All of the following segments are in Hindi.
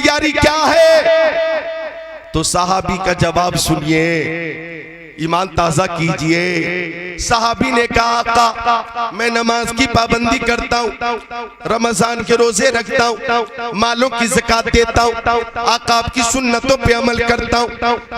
तैयारी क्या है? तो सहाबी का जवाब सुनिए, ईमान ताजा कीजिए। सहाबी ने कहा आका मैं नमाज की पाबंदी करता हूँ, रमजान के रोजे रखता हूँ, मालों की ज़कात देता हूँ, आका आपकी सुन्नतों पे अमल करता हूँ,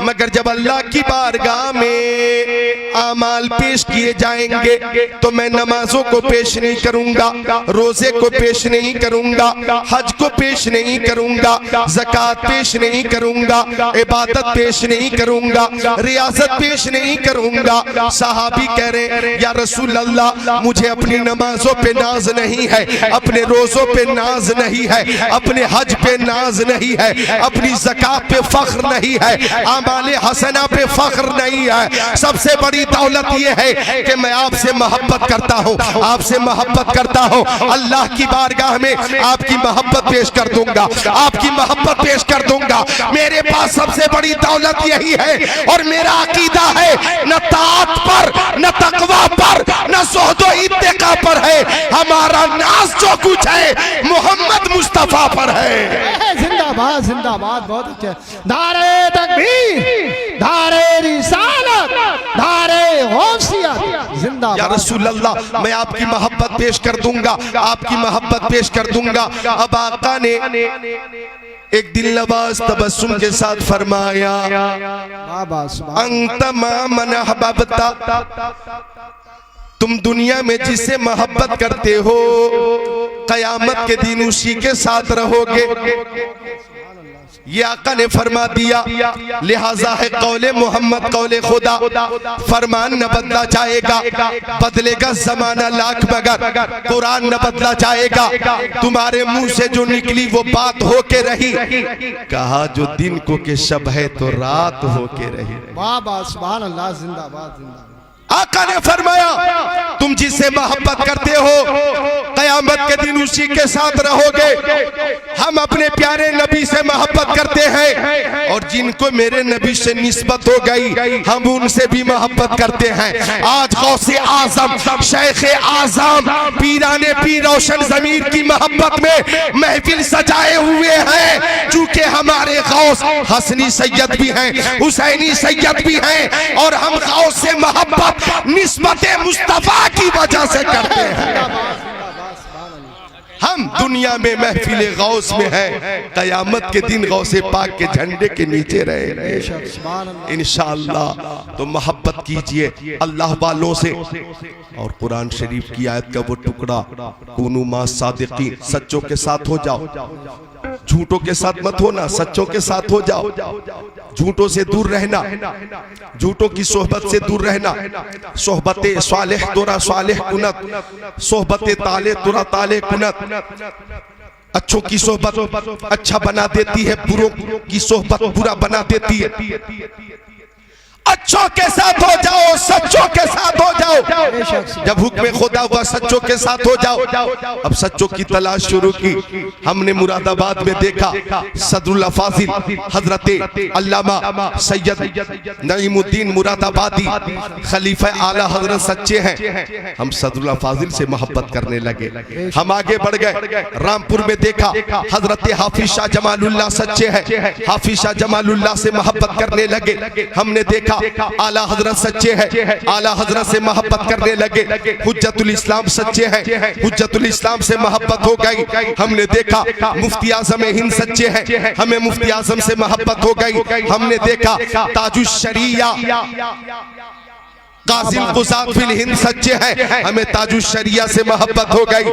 मगर जब अल्लाह की बारगाह में आमाल पेश किए जाएंगे तो मैं नमाजों को पेश नहीं करूंगा, रोजे को पेश नहीं करूंगा, हज को पेश नहीं करूंगा, ज़कात पेश नहीं करूंगा, इबादत पेश नहीं करूंगा, रियासत पेश नहीं करूंगा। सहाबी कह रहे या रसूल अल्लाह मुझे अपनी नमाजों पे नाज नहीं है, अपने रोजों पे नाज नहीं है, अपने हज पे नाज नहीं है, अपनी ज़कात पे फख्र नहीं है, आमाले हसना पे फख्र नहीं है। सबसे बड़ी दौलत ये है कि मैं आपसे मोहब्बत करता हूँ, आपसे मोहब्बत करता हूँ, अल्लाह की बारगाह में आपकी मोहब्बत पेश कर दूंगा, आपकी मोहब्बत पेश कर दूंगा। मेरे पास सबसे बड़ी दौलत यही है और मेरा अकीदा है न ताअत पर, न तकवा पर, न ज़ुहद व इत्तिका पर है, हमारा नाज जो कुछ है मोहम्मद मुस्तफा पर है। जिंदाबाद जिंदाबाद, बहुत अच्छे। नारे तकबीर, नारे रिसालत, नारे गौसियत, जिंदाबाद। या रसूल अल्लाह मैं आपकी मोहब्बत पेश कर दूंगा, आपकी मोहब्बत पेश कर दूंगा। अब आका ने एक दिल नवाज तबस्सुम के साथ फरमाया अंत मन अहबब्ता, तुम दुनिया में जिससे मोहब्बत करते हो कयामत के दिन उसी के साथ रहोगे। ये आका ने फरमा दिया, लिहाजा है कौले मोहम्मद कौले खुदा, फरमान न बदला जाएगा, बदलेगा जमाना लाख मगर कुरान न बदला जाएगा। तुम्हारे मुंह से जो निकली वो बात होके रही, कहा जो दिन को के शब है तो रात होके रही। वाह वाह, सुभान अल्लाह, जिंदाबाद जिंदाबाद। आका ने फरमाया तुम जिससे मोहब्बत करते हो कयामत के दिन उसी के साथ रहोगे। हम अपने प्यारे नबी से मोहब्बत करते हैं और जिनको मेरे नबी से निस्बत हो गई हम उनसे भी मोहब्बत करते हैं। आज गौसे आजम, शेख आजम, पीराने पीर रोशन ज़मीर की मोहब्बत में महफिल सजाए हुए हैं, चूंकि हमारे गौस हसनी सैयद भी हैं, हुसैनी सैयद भी हैं और हम गौस से मोहब्बत निस्बत मुस्तफा की वजह से करते हैं। हम दुनिया में महफिल गौस में हैं, कयामत के दिन गौसे पाक के झंडे के नीचे रहे इंशाअल्लाह। तो मोहब्बत कीजिए अल्लाह वालों से। और कुरान शरीफ की आयत का वो टुकड़ा, कुनू मा सादिकीन, सच्चों के साथ हो जाओ, झूठों के साथ मत होना, सच्चों के साथ हो जाओ। झूठों से दूर रहना, झूठों की सोहबत से दूर रहना। सोहबते सालेह तुरा सालेह कुनत, सोहबते ताले तुरा ताले कुनत। अच्छों की सोहबत अच्छा बना देती है, बुरों की सोहबत बुरा बना देती है। अच्छों के साथ हो जाओ, सच्चों के साथ हो जाओ। जब हुक्म खुदा हुआ सच्चों के साथ हो जाओ। अब सच्चों की तलाश शुरू की। हमने मुरादाबाद में देखा सदरुल फाजिल हजरते अल्लामा सैयद नईमुद्दीन मुरादाबादी खलीफा आला हजरत सच्चे हैं। हम सदरुल फाजिल से मोहब्बत करने लगे। हम आगे बढ़ गए, रामपुर में देखा हजरत हाफिज शाह जमालुल्लाह सच्चे हैं। हाफिज शाह जमालुल्लाह से मोहब्बत करने लगे। हमने देखा आला हजरत सच्चे हैं, आला हजरत से मोहब्बत करने लगे। हुज्जतुल इस्लाम सच्चे हैं, हुज्जतुल इस्लाम से मोहब्बत हो गई। हमने देखा मुफ्ती आजम हिंद सच्चे हैं, हमें मुफ्ती आजम से मोहब्बत हो गई। हमने देखा ताजुश शरिया कासिम कुसात फिल हिंद सच्चे हैं, हमें ताजुश शरिया से मोहब्बत हो गई।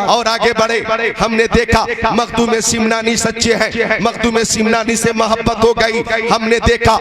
और आगे बढ़े, हमने देखा मखदूम सिमनानी सच्चे हैं, मखदूम सिमनानी से मोहब्बत हो गई। हमने देखा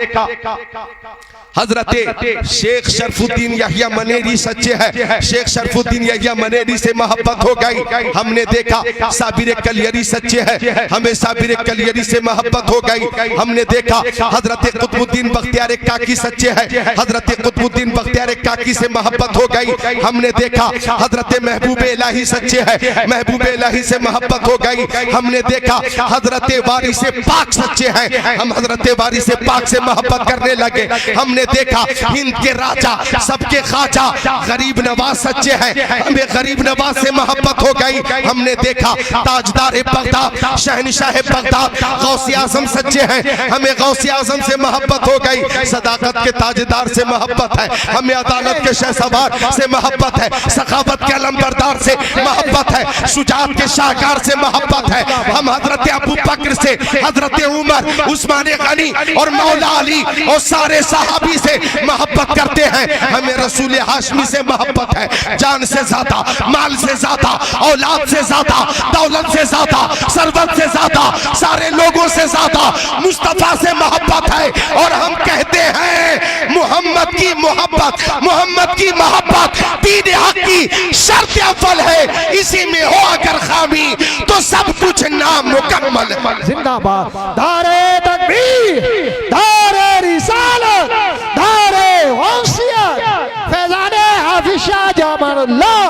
हजरत शेख शरफुद्दीन यहिया मनेरी सच्चे हैं, शेख शरफुद्दीन यहिया मनेरी से मोहब्बत हो गई। हमने देखा साबिर कलियरी सच्चे हैं, हमें साबिर कलियरी से मोहब्बत हो गई। हमने देखा हजरत कुतुबुद्दीन बख्तियार काकी सच्चे हैं, हजरत कुतुबुद्दीन बख्तियार काकी से मोहब्बत हो गई। हमने देखा हजरत महबूब इलाही सच्चे हैं, महबूब इलाही से मोहब्बत हो गई। हमने देखा हजरत वारिस पाक सच्चे हैं, हम हजरत वारिस पाक से मोहब्बत करने लगे। हमने हमने देखा हिंद के राजा सबके खाजा गरीब नवाज सच्चे हैं, हमें गरीब नवाज से मोहब्बत हो गई। हमने देखा ताजदार बगदाद शहनशाह बगदाद गौसे आजम सच्चे हैं, हमें गौसे आजम से मोहब्बत हो गई। सदाकत के ताजदार से मोहब्बत है, हमें अदालत के शहसवार से मोहब्बत है, सखावत के अलमबरदार से मोहब्बत है, शुजात के शाहकार से मोहब्बत है। हम हजरत अबू बकर से, हजरत उमर, उस्मान गनी और मौला अली और सारे सहाबी से मोहब्बत करते हैं। हमें रसूल हाशमी से मोहब्बत है, जान से ज्यादा, माल से ज्यादा, औलाद से ज्यादा, दौलत से ज्यादा, सरवत से ज्यादा, सारे लोगों से ज्यादा मुस्तफा से मोहब्बत है। और हम कहते हैं मोहम्मद की मोहब्बत, मोहम्मद की मोहब्बत दीन हक की शर्त अव्वल है। इसी में हो अगर खामी तो सब कुछ नामुकम्मल है। जिंदाबाद दारे तकबीर, दारे रिसालत, दारे गौसियत, फैजाने हाफिज शाह जमानुल्लाह,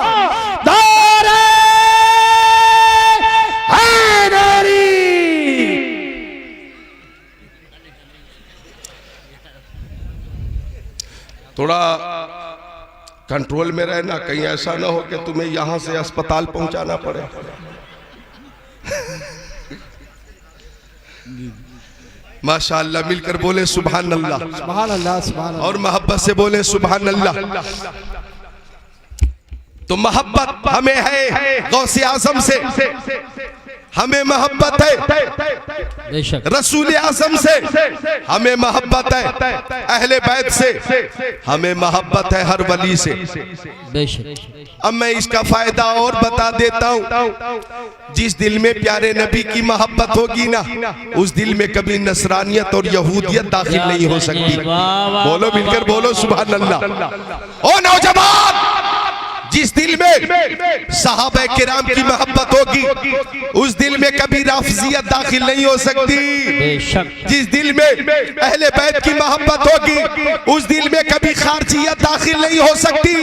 दारे हैदरी। थोड़ा कंट्रोल में रहना, कहीं ऐसा ना हो कि तुम्हें यहां से अस्पताल पहुंचाना पड़े। माशाअल्लाह, मिलकर बोले सुभान अल्लाह, सुभान अल्लाह, सुभान अल्लाह। और मोहब्बत से बोले सुभान अल्लाह। तो मोहब्बत हमें है गौसे आजम से, हमें मोहब्बत है रसूल आजम से, हमें मोहब्बत है अहले बैत से, हमें मोहब्बत है हर वली से। अब मैं इसका फायदा और बता देता हूँ। जिस दिल में प्यारे नबी की मोहब्बत होगी ना, उस दिल में कभी नसरानियत और यहूदियत दाखिल नहीं हो सकती। बोलो मिलकर बोलो सुभान अल्लाह। ओ नौजवान, जिस दिल में सहाबा किराम की मोहब्बत होगी, उस दिल में कभी राफजियत दाखिल नहीं हो सकती। जिस दिल में अहले बैत की मोहब्बत होगी, उस दिल में कभी खारजियत दाखिल नहीं हो सकती।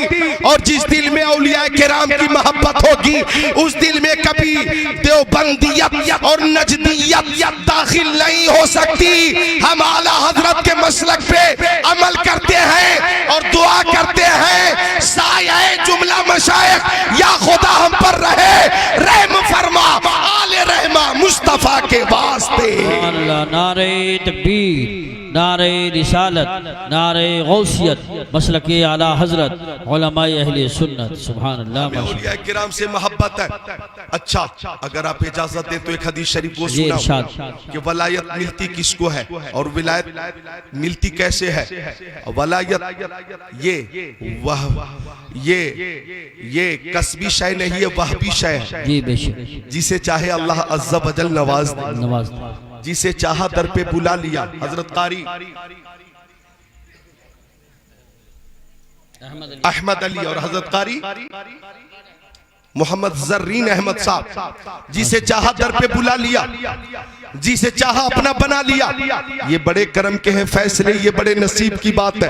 और जिस दिल में औलिया किराम की मोहब्बत होगी, उस दिल में कभी देवबंदियत और नजदियत दाखिल नहीं हो सकती। हम आला हजरत के मसलक पे अमल करते हैं और दुआ करते हैं, साये जुमला मशाइख या खुदा हम पर रहे, रहम फरमा आले रहमा मुस्तफा के वास्ते। नारे तकबीर, नारे रिसालत, नारे गौसियत, मसलके आला हजरत, उलमाए अहले सुन्नत। सुभान अल्लाह। औलिया किराम से मोहब्बत है। अच्छा, अगर आप इजाजत दें तो एक हदीस शरीफ वो सुनाऊं कि वलायत मिलती किसको है और विलायत मिलती कैसे है। वलायत ये कसबी शय नहीं है, वहबी शय है। जी बेशक, जिसे चाहे अल्लाह अज़्ज़ा वजल नवाज दे, जिसे चाहा दर पे बुला लिया। हजरत कारी अहमद अली और हजरत कारी मोहम्मद जर्रीन अहमद साहब, जिसे चाहा दर पे बुला लिया, जिसे चाहा अपना बना लिया। ये बड़े करम के हैं फैसले, ये बड़े नसीब की बात है।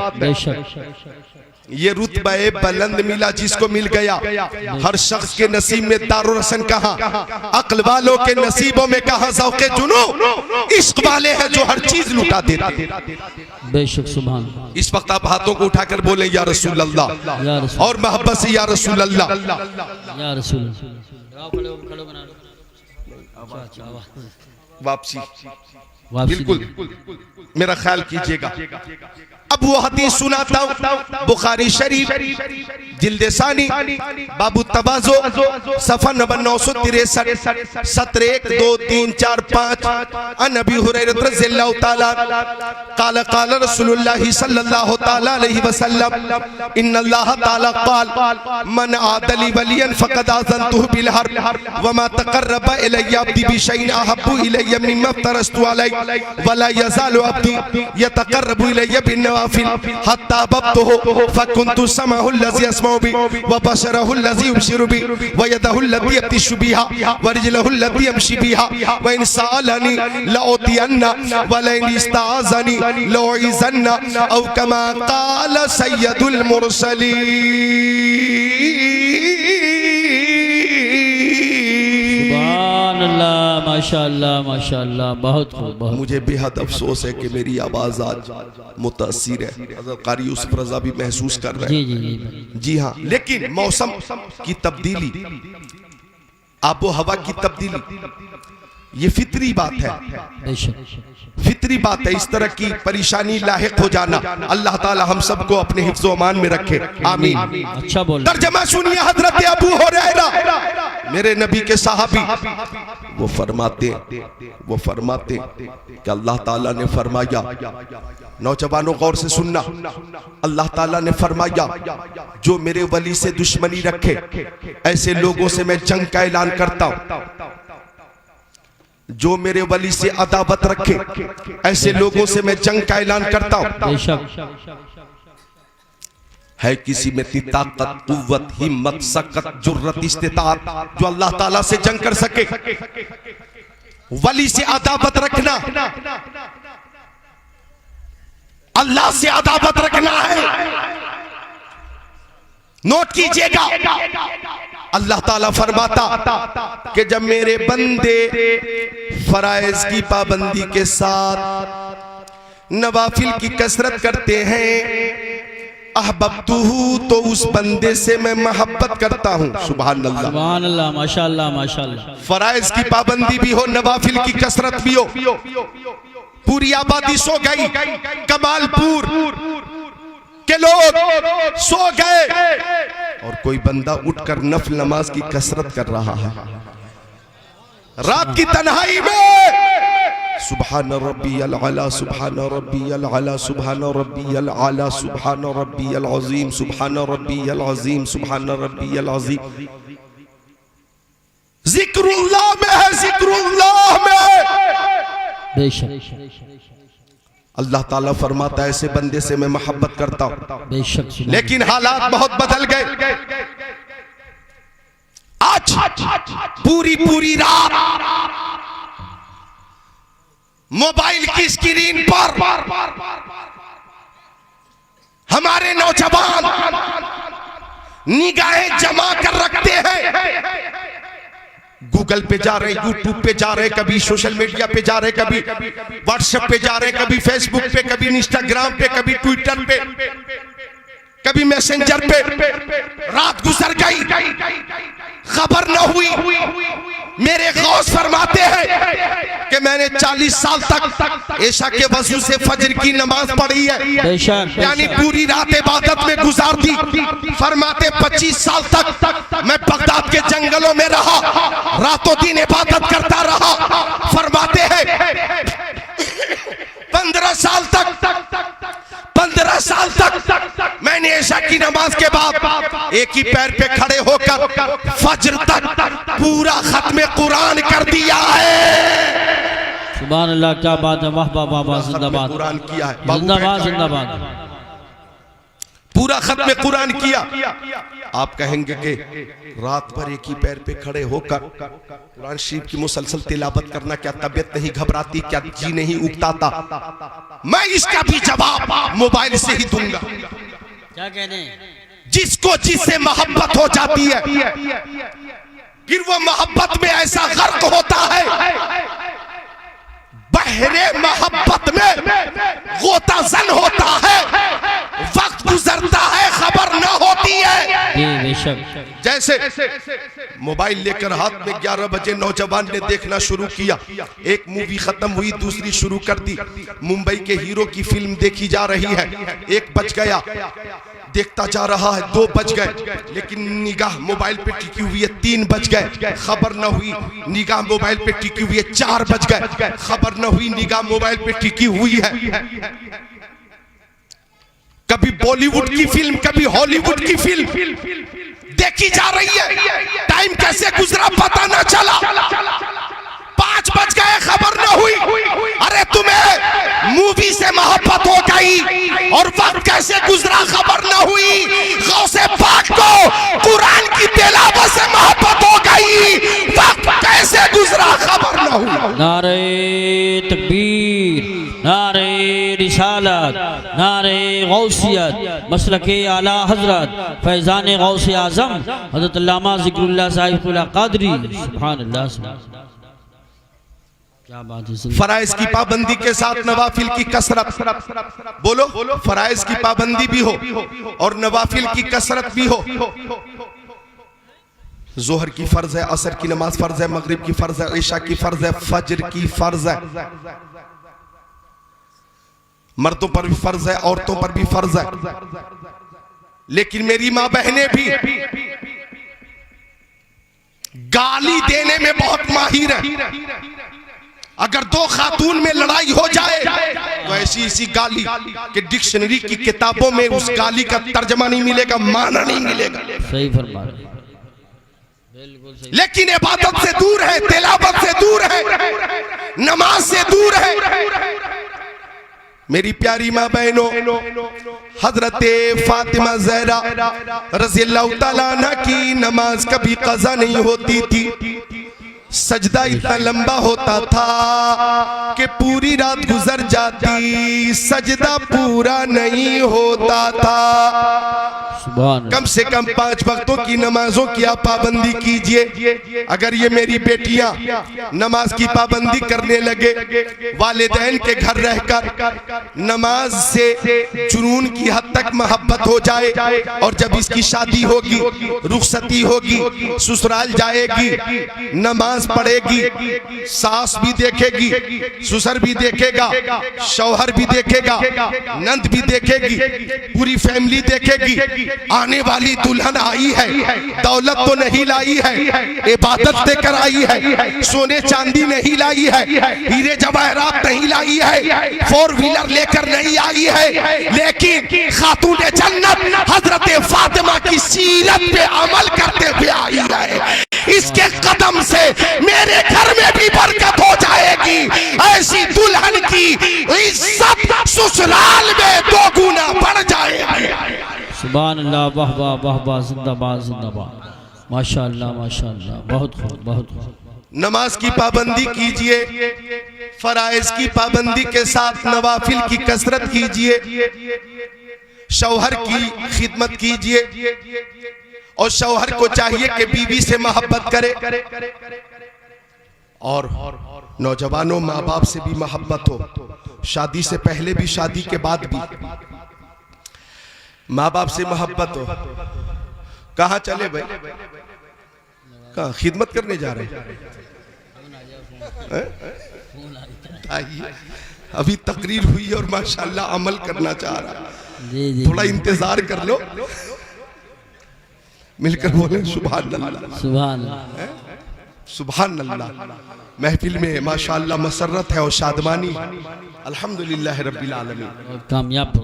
ये रुतबा बुलंद मिला जिसको मिल गया। हर शख्स के नसीब में दारुल हसन कहाँ, अक्ल वालों के नसीबों में कहाँ ज़ौक़े जुनू, इश्क वाले हैं जो हर चीज लुटा देते। बेशक सुभान। इस वक्त आप हाथों को उठाकर बोले या रसूल अल्लाह, और मोहब्बत से या रसूल अल्लाह, या रसूल। वापसी बिल्कुल मेरा ख्याल कीजिएगा। अब वो हदीस सुनाता हूँ, बुखारी शरीफ जिल्द-ए-सानी बाबू तवाज़ो सफ़ा नंबर 963 सत्र 1 2 3 4 5 अन अबी हुरैरा रज़ियल्लाहु ताला क़ाल क़ाल रसूलुल्लाह सल्लल्लाहु ताला अलैहि वसल्लम इन्नल्लाह ताला क़ाल मन आदली वलियन फ़क़द आज़नतुहु बिल हर्ब व मा तक़र्रबा इलय्या अब्दी बिशैइन अहब्बु इलय्या मिम्मा इफ्तरस्तु अलैहि व ला यज़ालु अब्दी यतक़र्रबु इलय्या बिन नवाफिल हत्ता बब्तुहु फकुन्तु समअहु लज़ी यसमउ बि व बशरहु लज़ी युबशिरु बि व यदहु लती यब्तिशु बिहा व रिजलहु लती यमशी बिहा व इन सअलनी लउतियन्ना व ला इन इस्ताज़नी लउइज़न्ना औ कमा क़ाल सय्यदुल मुरसलीन। सुभान अल्लाह, माशाअल्लाह माशाअल्लाह, बहुत खूब बहुत। मुझे बेहद अफसोस है कि मेरी आवाज़ आज मुतासिर है। हज़रत कारी यूसुफ रज़ा भी महसूस कर रहे जी हैं। जी जी जी हाँ, लेकिन मौसम की तब्दीली, आबो हवा की तब्दीली, ये फितरी बात है, बेशक फितरी बात है। इस तरह की परेशानी लाहिक हो जाना, अल्लाह ताला हम सबको अपने हिफ्ज़ व अमान में रखे, आमीन। अच्छा बोल। तर्जमा सुनिए हजरत अबू हुरैरा, मेरे नबी के साहबी, वो फरमाते कि अल्लाह ताला ने फरमाया, नौजवानों गौर से सुनना, अल्लाह ताला ने फरमाया जो मेरे वली से दुश्मनी रखे ऐसे लोगों से मैं जंग का ऐलान करता हूं, जो मेरे वली से अदावत रखे ऐसे लोगों से मैं जंग का ऐलान करता हूं। बेशक है किसी में इतनी ताकत, कुव्वत, हिम्मत, सकत, जुर्रत, इस्तिताअत जो अल्लाह ताला से जंग कर सके? वली से अदावत रखना, अल्लाह से अदावत रखना है। नोट कीजिएगा, अल्लाह ताला फरमाता कि जब मेरे बंदे फराइज की पाबंदी के साथ नवाफिल की कसरत करते हैं, अहबब्तुहु, तो उस बंदे से मैं मोहब्बत करता हूं। सुभान अल्लाह, सुभान अल्लाह, माशाअल्लाह माशाअल्लाह। फराइज की पाबंदी भी हो, नवाफिल की कसरत भी हो, पूरी आबादी सो गई, कमालपुर के लोग सो गए और कोई बंदा उठकर नफल नमाज की कसरत कर रहा है रात की तन्हाई में। सुभान रब्बियल आला, सुभान रब्बियल आला, सुभान रब्बियल आला, सुभान रब्बियल अज़ीम, सुभान रब्बियल अज़ीम, सुभान रब्बियल अज़ीम। जिक्रुल्लाह में है, जिक्रुल्लाह में है। बेशक अल्लाह ताला फरमाता है ऐसे बंदे से मैं मोहब्बत करता हूं। बेशक। लेकिन हालात बहुत बदल गए। आज पूरी रात मोबाइल की स्क्रीन पर हमारे नौजवान निगाहें जमा कर रखते हैं। गूगल पे जा रहे हैं, यूट्यूब पे जा रहे हैं, कभी सोशल मीडिया पे जा रहे हैं, कभी व्हाट्सएप पे जा रहे हैं, कभी फेसबुक पे, कभी इंस्टाग्राम पे, कभी ट्विटर पे, कभी मैसेंजर पे। रात गुजर गई, खबर न हुई। मेरे गौस फरमाते हैं कि मैंने 40 साल तक ऐशा के वजू से फजर की नमाज पढ़ी है, यानी पूरी रात इबादत में गुजार दी। फरमाते 25 साल तक मैं बगदाद के जंगलों में रहा, रातों दिन इबादत करता रहा। फरमाते हैं 15 साल तक मैंने ऐशा की नमाज के बाद एक ही पैर पे खड़े होकर फजर तक पूरा खत्म कुरान कर दिया है। सुभान अल्लाह, क्या बात है, वाह वाह वाह वाह, जिंदाबाद कुरान किया है, जिंदाबाद जिंदाबाद। पूरा खत्म कुरान किया। आप कहेंगे कि रात भर एक ही पैर पे खड़े होकर कुरान शरीफ की मुसलसल तिलावत करना क्या तबीयत नहीं घबराती, क्या जी नहीं उगताता? मैं इसका भी जवाब मोबाइल से ही दूंगा। क्या कहने? जिसको जिससे मोहब्बत हो जाती है, फिर वो मोहब्बत में ऐसा गर्क होता है, बहरे मोहब्बत में गोताजन होता है, वक्त गुजरता है, खबर न होती है। जैसे मोबाइल लेकर हाथ में 11 बजे नौजवान ने देखना शुरू किया, एक मूवी खत्म हुई, दूसरी शुरू कर दी। मुंबई के हीरो की फिल्म देखी जा रही है, 1 बज गया, देखता जा रहा है, 2 बज गए, लेकिन निगाह मोबाइल पे टिकी हुई है, 3 बज गए, खबर न हुई। निगाह मोबाइल पे टिकी हुई है, 4 बज गए, खबर न हुई, निगाह मोबाइल पे टिकी हुई है। कभी बॉलीवुड की फिल्म, कभी हॉलीवुड की फिल्म देखी जा रही है, टाइम कैसे गुजरा पता न चला। 5 बज गए, खबर न हुई। अरे तुम्हें मूवी से मोहब्बत हो गई और वक्त कैसे गुजरा खबर न हुई। गौसे पाक को कुरान की तिलावत से मोहब्बत हो गई, वक्त कैसे गुजरा खबर न हुई। नारे तकबीर, नारे रिसालत, नारे गौसियत, मसलके आला हजरत फैजान गौसे आजम हजरत अल्लामा ज़िक्रुल्लाह साहिब कादरी। सुभान अल्लाह। क्या बात है। फराइज की पाबंदी के साथ नवाफिल की कसरत, बोलो फराइज की पाबंदी भी हो और नवाफिल की कसरत भी हो। जोहर की फर्ज है, असर की नमाज फर्ज है, मगरिब की फर्ज है, ईशा की फर्ज है, फजर की फर्ज है। मर्दों पर भी फर्ज है, औरतों पर भी फर्ज है। लेकिन मेरी मां बहनें भी गाली देने में बहुत माहिर है। अगर दो खातून में लड़ाई हो जाए तो ऐसी इसी गाली के डिक्शनरी की किताबों में उस गाली का तर्जमा नहीं मिलेगा, माना नहीं मिलेगा। सही फरमा रहे हैं, बिल्कुल सही। लेकिन इबादत से दूर है, तिलावत से दूर है, नमाज से दूर है। मेरी प्यारी माँ बहनों, हजरत फातिमा ज़हरा रज़ी अल्लाह तआला अन्हा की नमाज कभी कज़ा नहीं होती थी। सजदा इतना लंबा होता था कि पूरी रात गुजर जाती, सजदा पूरा नहीं होता था। कम से कम 5 वक्तों की नमाजों की आप पाबंदी कीजिए। अगर ये मेरी बेटियां नमाज की पाबंदी करने लगे, वालिदैन के घर रहकर नमाज से जुनून की हद तक मोहब्बत हो जाए, और जब इसकी शादी होगी, रुखसती होगी, ससुराल जाएगी, नमाज पढ़ेगी, सास भी देखेगी, ससुर भी देखेगा, शौहर भी देखेगा, नंद भी देखेगी, पूरी फैमिली देखेगी। आने वाली दुल्हन आई है, दौलत तो नहीं लाई है, इबादत देकर आई है, सोने चांदी नहीं लाई है, हीरे जवाहरात नहीं लाई है, 4 व्हीलर लेकर नहीं आई है, लेकिन खातूने जन्नत हजरत फातिमा की सीरत पे अमल करते हुए आई है। इसके कदम से मेरे घर में भी बरकत हो जाएगी। ऐसी दुल्हन की इज्जत ससुराल में 2 गुना बढ़ जाएगी। सुभान अल्लाह, वाह वाह वाह वाह, जिंदाबाद जिंदाबाद, माशाअल्लाह माशाअल्लाह, बहुत खूब बहुत खूब। नमाज की पाबंदी कीजिए, फराइज की पाबंदी के साथ नवाफिल की कसरत कीजिए, शौहर की खिदमत कीजिए, और शौहर को चाहिए कि बीवी से मोहब्बत करे, और नौजवानों माँ बाप से भी मोहब्बत हो, शादी से पहले भी, शादी के बाद भी माँ बाप से मोहब्बत हो। कहाँ चले भाई, कहाँ खिदमत करने जा रहे हैं? आइए, अभी तकरीर हुई और माशाल्लाह अमल करना चाह रहा, थोड़ा इंतजार कर लो, मिलकर बोले सुभान अल्लाह सुभान अल्लाह सुभान अल्लाह। महफिल में माशाल्लाह मसरत है और शादमानी, अल्हम्दुलिल्लाह रब्बिल आलमीन। कामयाब हो।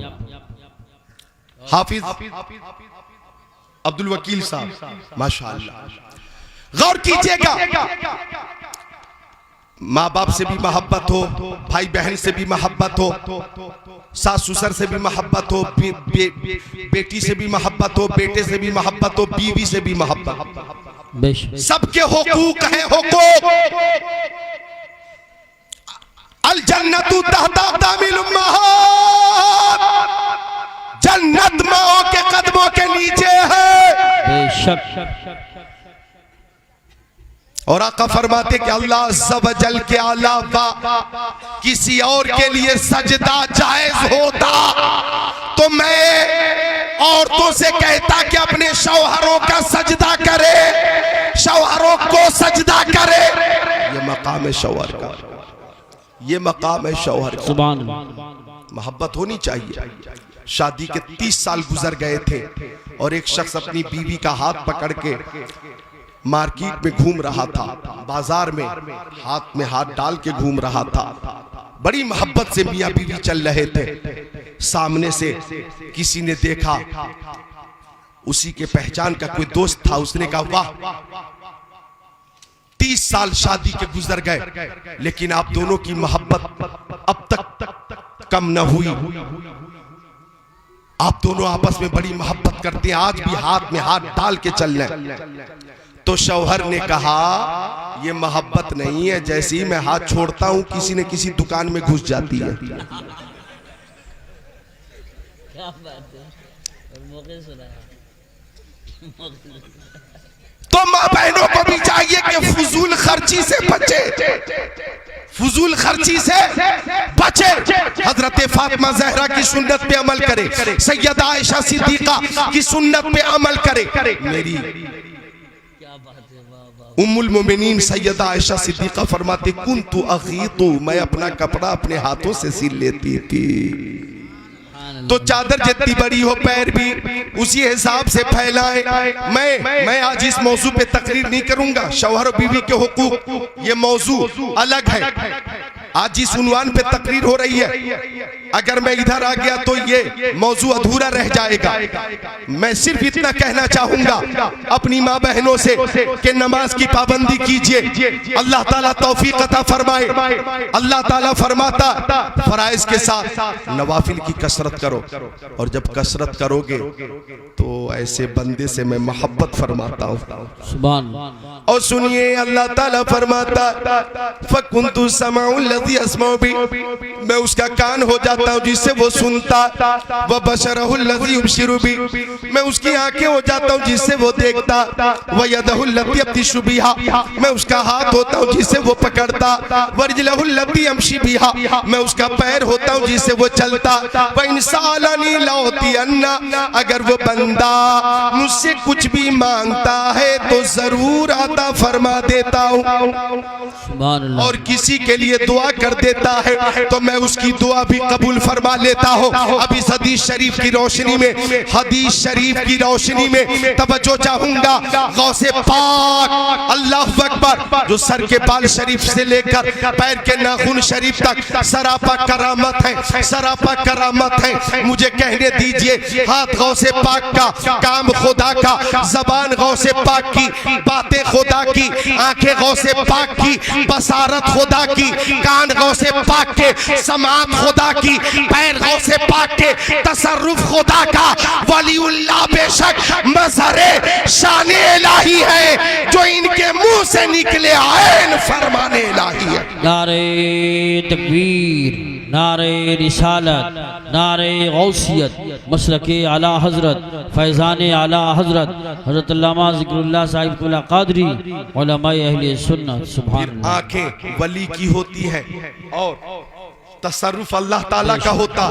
हाफिज अब्दुल वकील साहब माशाल्लाह, गौर कीजिएगा, माँ बाप से भी मोहब्बत हो, भाई बहन से भी मोहब्बत हो, सास ससुर से भी मोहब्बत हो, बेटी से भी मोहब्बत हो, बेटे से भी मोहब्बत हो, बीवी से भी मोहब्बत। सबके हुकूक है, हुकूक। अल जन्नतु तहता अक़दामिल उम्महात, जन्नत माओ के कदमों के नीचे है। बेशक। और आका फरमाते कि अल्लाह अज़्ज़ा व जल के अलावा किसी और के लिए सजदा जायज होता तो मैं औरतों से कहता कि अपने शौहरों का सजदा करे, शौहरों को सजदा करे। ये मकाम है शौहर का, ये मकाम है शौहर का। सुभान अल्लाह। मोहब्बत होनी चाहिए। शादी के 30 साल गुजर गए थे और एक शख्स अपनी बीवी का हाथ पकड़ के मार्केट में घूम रहा था, बाजार में हाथ में हाथ डाल के घूम रहा था। बड़ी मोहब्बत से मियां बीवी चल रहे थे। सामने से किसी ने देखा, उसी के पहचान का कोई दोस्त था, उसने कहा वाह 30 साल शादी के गुजर गए लेकिन आप दोनों की मोहब्बत अब तक कम न हुई, आप दोनों आपस में बड़ी मोहब्बत करते हैं, आज भी हाथ में हाथ डाल के चल रहे। तो शौहर ने कहा ये मोहब्बत नहीं है, जैसे ही मैं हाथ छोड़ता हूं किसी न किसी दुकान में घुस जाती है। क्या बात है, मौके सुनाया। तो माँ बहनों को भी चाहिए कि फजूल खर्ची से बचे, फजूल खर्ची से बचे, हजरत फातिमा जहरा की सुन्नत पे अमल करे, सैयदा आयशा सिद्दीका की सुन्नत पे अमल करे। मेरी उम्मुल मोमिनीन सैयदा आयशा सिद्दीका फरमाती कुन्तु अगीतु, मैं अपना कपड़ा अपने हाथों से सिल लेती थी। तो चादर जितनी बड़ी हो पैर भी उसी हिसाब से फैलाए। मैं आज इस मौजू पे तकरीर नहीं करूंगा, शौहर और बीवी के हुकूक, ये मौजू अलग है। आज जिस उन्वान पे तकरीर हो रही है, अगर मैं इधर आ गया तो ये मौजू अधूरा रह जाएगा। मैं सिर्फ इतना कहना चाहूंगा अपनी माँ बहनों से कि नमाज की पाबंदी कीजिए, अल्लाह ताला तौफीक अता फरमाए। अल्लाह ताला फरमाता फराइज के साथ नवाफिल की कसरत करो, और जब कसरत करोगे तो ऐसे बंदे से मैं मोहब्बत फरमाता हूँ। सुभान। और सुनिए अल्लाह ताला फरमाता फकुन्तु समाउल लज़ी अस्माउ बि, मैं उसका कान हो जाता हूँ जिससे वो सुनता, व बशरुल लज़ी युबशिरु बि, मैं उसकी आंखें हो जाता हूँ जिससे वो देखता, व यदहुल लती यब्तिशु बिहा, मैं उसका हाथ होता हूँ जिससे वो पकड़ता, व रिजलहुल लती यमशी बिहा, मैं उसका पैर होता हूँ जिससे वो चलता। व इन सालनी लौतियन्ना, अगर वो बंदा मुझसे कुछ भी मांगता है तो जरूर अता फरमा देता हूँ, और किसी के लिए दुआ कर देता है तो मैं उसकी दुआ भी कबूल फरमा लेता हूँ। अब इस हदीस शरीफ की रोशनी में, हदीस शरीफ की रोशनी में तवज्जो चाहूंगा। गौसे पाक अल्लाह अकबर, जो सर के बाल शरीफ से लेकर पैर के नाखून शरीफ तक सरापा करामत है, सरापा करामत है। मुझे कहने दीजिए, हाथ गौसे पाक का, काम खुदा का, जबान गौसे पाक की, बातें खुदा की, आंखें गौसे पाक की, बसारत खुदा की, कान गौसे पाक के, समात खुदा की, पैर गौसे पाक के, तसर्रुफ खुदा का। वलीउल्लाह बेशक मज़हरे शान इलाही है, जो इनके मुंह से निकले आयन फरमाने इलाही है। नारे तकबीर, नारे रिसालत, नारे गौसियत, मसलके आला हजरत, फैज़ान आला हजरत हजरत अल्लामा ज़िक्रुल्लाह साहिब कुल्ला क़ादरी उलमाए अहले सुन्नत। सुभान अल्लाह। आंखें वली की होती है और तसर्रुफ अल्लाह ताला का होता।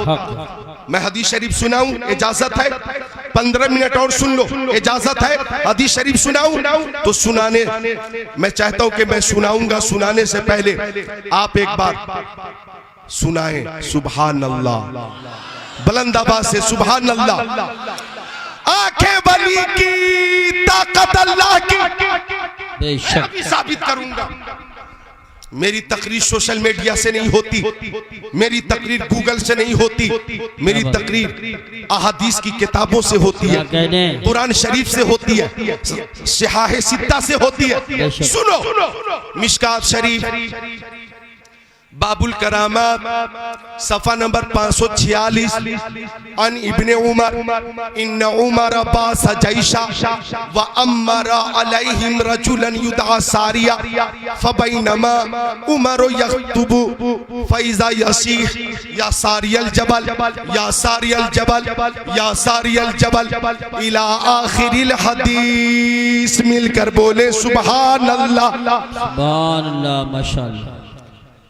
मैं हदीस शरीफ सुनाऊं, इजाजत है? 15 मिनट और सुन लो, इजाजत है? हदीस शरीफ सुनाऊं तो सुनाने, मैं चाहता हूं कि मैं सुनाऊंगा, सुनाने से पहले आप एक बार सुनाएं सुभान अल्लाह, बुलंद आवाज से सुभान अल्लाह। आंखें वली की, ताकत अल्लाह की, बेशक साबित करूंगा। मेरी तकरीर सोशल मीडिया से नहीं होती, मेरी तकरीर गूगल से नहीं होती, मेरी तकरीर अहादीस की किताबों से होती है, कुरान शरीफ से होती है, सिहाह सित्ता से होती है। सुनो, मिशकात शरीफ बाबुल करामात सफा नंबर 546, अन इब्ने उमर इन्ना उमर बास जैशा व अम्मरा अलैहिम रजुलन युदआ सारिया फबैनमा उमर यख्तुबु फैज़ा यसीह या सारियल जबल, या सारियल जबल, या सारियल जबल इला आखिरिल हदीस। मिलकर बोले सुभान अल्लाह, सुभान अल्लाह, माशाअल्लाह।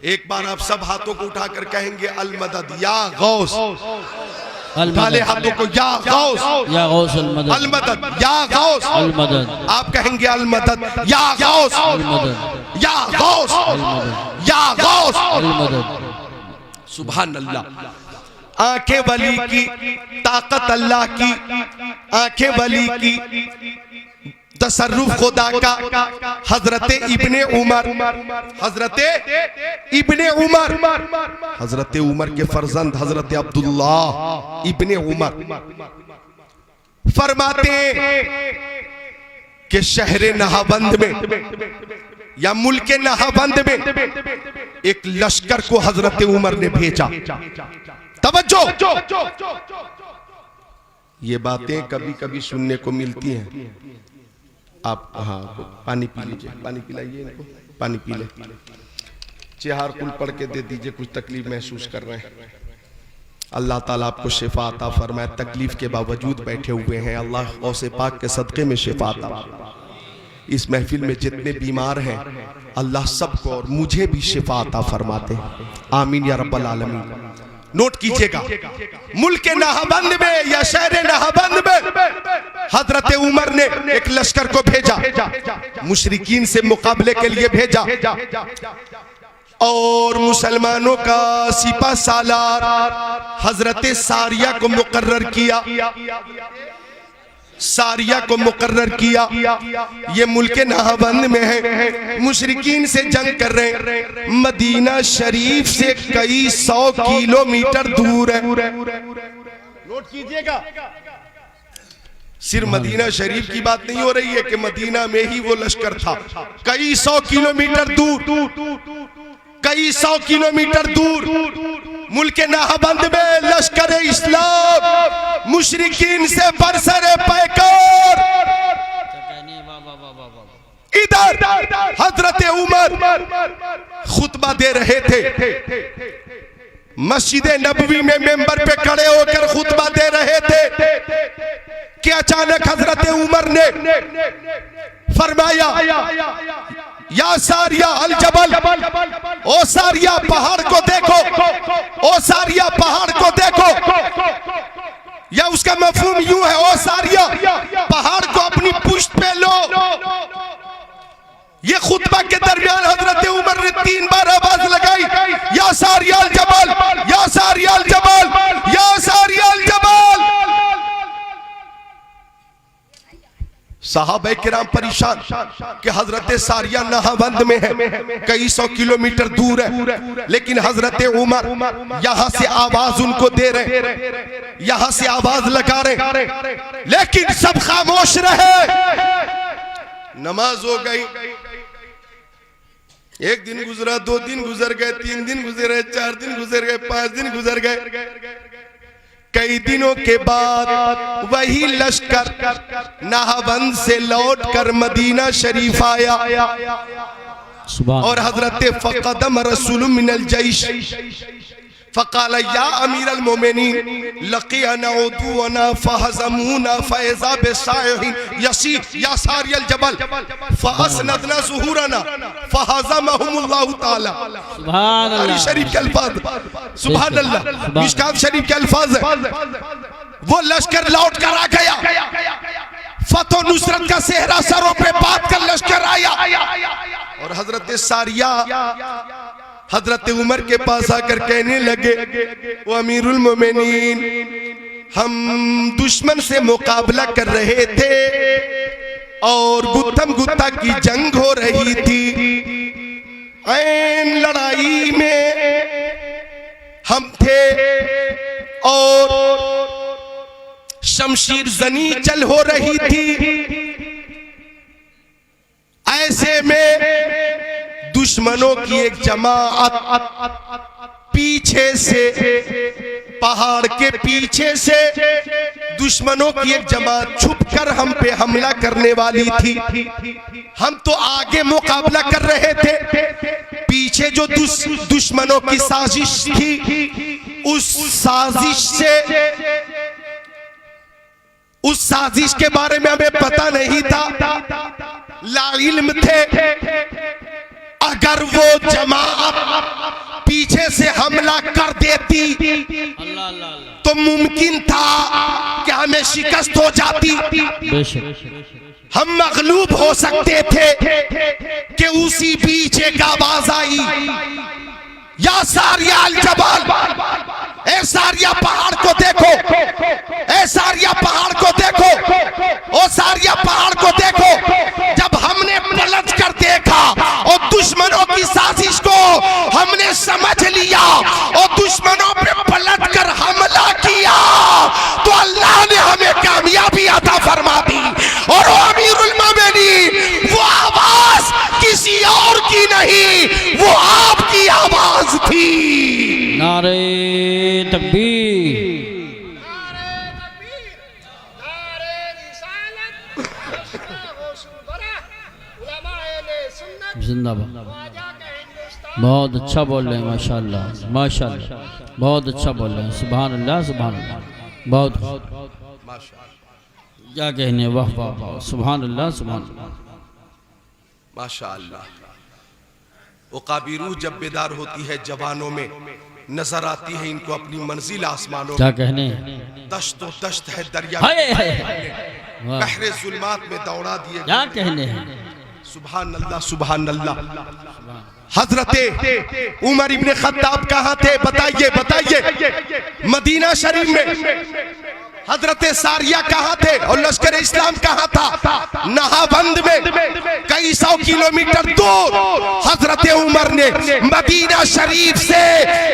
एक बार आप सब हाथों को उठाकर कहेंगे अल मदद या गौस, उठा ले हाथों को, या गौस, या गौस अल मदद, अल मदद, या गौस अल मदद, आप कहेंगे अल मदद, या गौस, अल मदद, या गौस, अल मदद, या गौस, अल मदद। सुभान अल्लाह। आंखें वली की, ताकत अल्लाह की, आंखें वली की, तसर्रुफ खुदा का। हजरत इब्ने उमर, हजरत इब्ने उमर, हजरत उमर के फर्जंद हजरत अब्दुल्लाह इब्ने उमर फरमाते कि शहर नहाबंद में या मुल्क नहाबंद में एक लश्कर को हजरत उमर ने भेजा। तवज्जो, ये बातें कभी कभी सुनने को मिलती हैं। आप हाँ पानी पी लीजिए, पानी पिलाइए इनको, पानी पी ले। चेहार कुल पढ़ के दे दीजिए, कुछ तकलीफ महसूस कर रहे हैं। अल्लाह ताला आपको शिफा अता फरमाए। तकलीफ के बावजूद बैठे हुए हैं, अल्लाह गौसे पाक के सदक़े में शिफा अता फरमाए। इस महफिल में जितने बीमार हैं अल्लाह सबको और मुझे भी शिफा अता फरमाते। आमीन या रब्बल आलमीन। नोट कीजिएगा, मुल्क नाहबंद में या शहर नाहबंद में हजरत उमर ने एक लश्कर को भेजा, मुशरिकीन से मुकाबले के लिए भेजा, और मुसलमानों का सिपा सालार हजरत सारिया को मुकर्रर किया, सारिया को मुकर्रर किया। ये मुल्क नाहबंद में है, मुशरिकीन से जंग कर रहे हैं, मदीना शरीफ से कई 100 किलोमीटर दूर है। नोट कीजिएगा, सिर्फ मदीना शरीफ की बात नहीं हो रही है कि मदीना में ही वो लश्कर था, कई 100 किलोमीटर दूर, कई 100 किलोमीटर दूर मुल्क नाहबंद में लश्कर इस्लाम मुशरिकीन से बरसरे पैकार। इधर हजरत उमर खुतबा दे रहे थे, मस्जिद नबवी में मेंबर पे खड़े होकर खुतबा दे रहे थे कि अचानक हजरत उमर ने फरमाया, या सारिया अल जबल, ओ सारिया पहाड़ को देखो, ओ सारिया पहाड़ को देखो। या उसका मफहूम यूं है, ओ सारिया पहाड़ को अपनी पुश्त पे लो। ये खुतबा के दरमियान हजरत उमर ने 3 बार आवाज लगाई, या सारिया अल जबल, या सारिया अल जबल, या सारिया अल जबल। सहाबा किराम परेशान कि हजरत सारिया नाहबंद में है, कई 100 किलोमीटर दूर है, लेकिन हजरत उमर यहां से आवाज उनको दे रहे, यहां से आवाज लगा रहे, लेकिन सब खामोश रहे। नमाज हो गई, एक दिन गुजरा, 2 दिन गुजर गए, 3 दिन गुजरे, 4 दिन गुजर गए, 5 दिन गुजर गए। कई दिनों के बाद वही लश्कर नाहबंद से लौटकर मदीना शरीफ आया, और हजरत फ़क़दम रसूल मिनल जैश फ़क़ाल या अमीर अल मोमिनीन लक़ियना उदुवना फ़हज़मूना फ़इज़ा बिसाइहिन यसी या सारियल जबल फ़अस्नदना ज़ुहूरना फ़हज़महुमुल्लाहु ताला। सुभान अल्लाह। शरीफ के अल्फाज, सुभान अल्लाह, मिशकात शरीफ के अल्फाज है। वो लश्कर लौट कर आ गया, फतो नुसरत का सेहरा सरों पे बात कर लश्कर आया, और हजरत सारिया हजरत उमर के पास आकर कहने लगे, वो अमीरुल मोमिनीन, हम दुश्मन से मुकाबला कर रहे थे और गुत्थम गुत्ता की जंग हो रही थी। ऐन लड़ाई में हम थे और शमशीर जनी चल हो रही थी। ऐसे में दुश्मनों की एक जमात पीछे से, पहाड़ के पीछे से दुश्मनों की एक जमात छुपकर हम पे हमला करने वाली थी। हम तो आगे मुकाबला कर रहे थे, पीछे जो दुश्मनों की साजिश थी, उस साजिश के बारे में हमें पता नहीं था, ला इल्म थे। अगर वो जमात पीछे से हमला कर देती तो मुमकिन था कि हमें शिकस्त हो जाती, हम मगलूब हो सकते थे। कि उसी बीच एक आवाज आई, या सारिया अल जबल, ए सारिया पहाड़ को देखो, ए सारिया पहाड़ को देखो, ओ सारिया पहाड़ को देखो। जब हमने पलट कर देखा और दुश्मनों की साजिश को हमने समझ लिया और दुश्मनों पे पलट कर हमला किया, तो अल्लाह ने हमें कामयाबी अता फरमा दी। और वो अमीरुल मोमिनीन, वो आवाज किसी और की नहीं, वो आपकी आवाज थी। नारे तकबीर, जिंदाबाद। बहुत अच्छा बोल रहे हैं, माशाल्लाह माशाल्लाह, बहुत अच्छा बोल रहे हैं। सुभान अल्लाह सुभान अल्लाह, बहुत क्या कहने, वाह वाह वाह, सुभान अल्लाह सुभान अल्लाह। माशाअल्लाह। उकाबी रूह जब बेदार होती है जवानों में, नजर आती है इनको अपनी मंजिल आसमानों क्या में। कहने दश्तो दश्त है दरिया हाय हाय वाह, बहरे जुल्मात में दौड़ा दिए। क्या कहने हैं। सुभान अल्लाह सुभान अल्लाह। हजरते उमर इब्ने खत्ताब कहाँ थे बताइए बताइए। मदीना शरीफ में। हजरते सारिया कहाँ थे और लश्कर इस्लाम कहाँ था? नहाबंद में कई 100 किलोमीटर दूर। हजरते उमर ने मदीना शरीफ से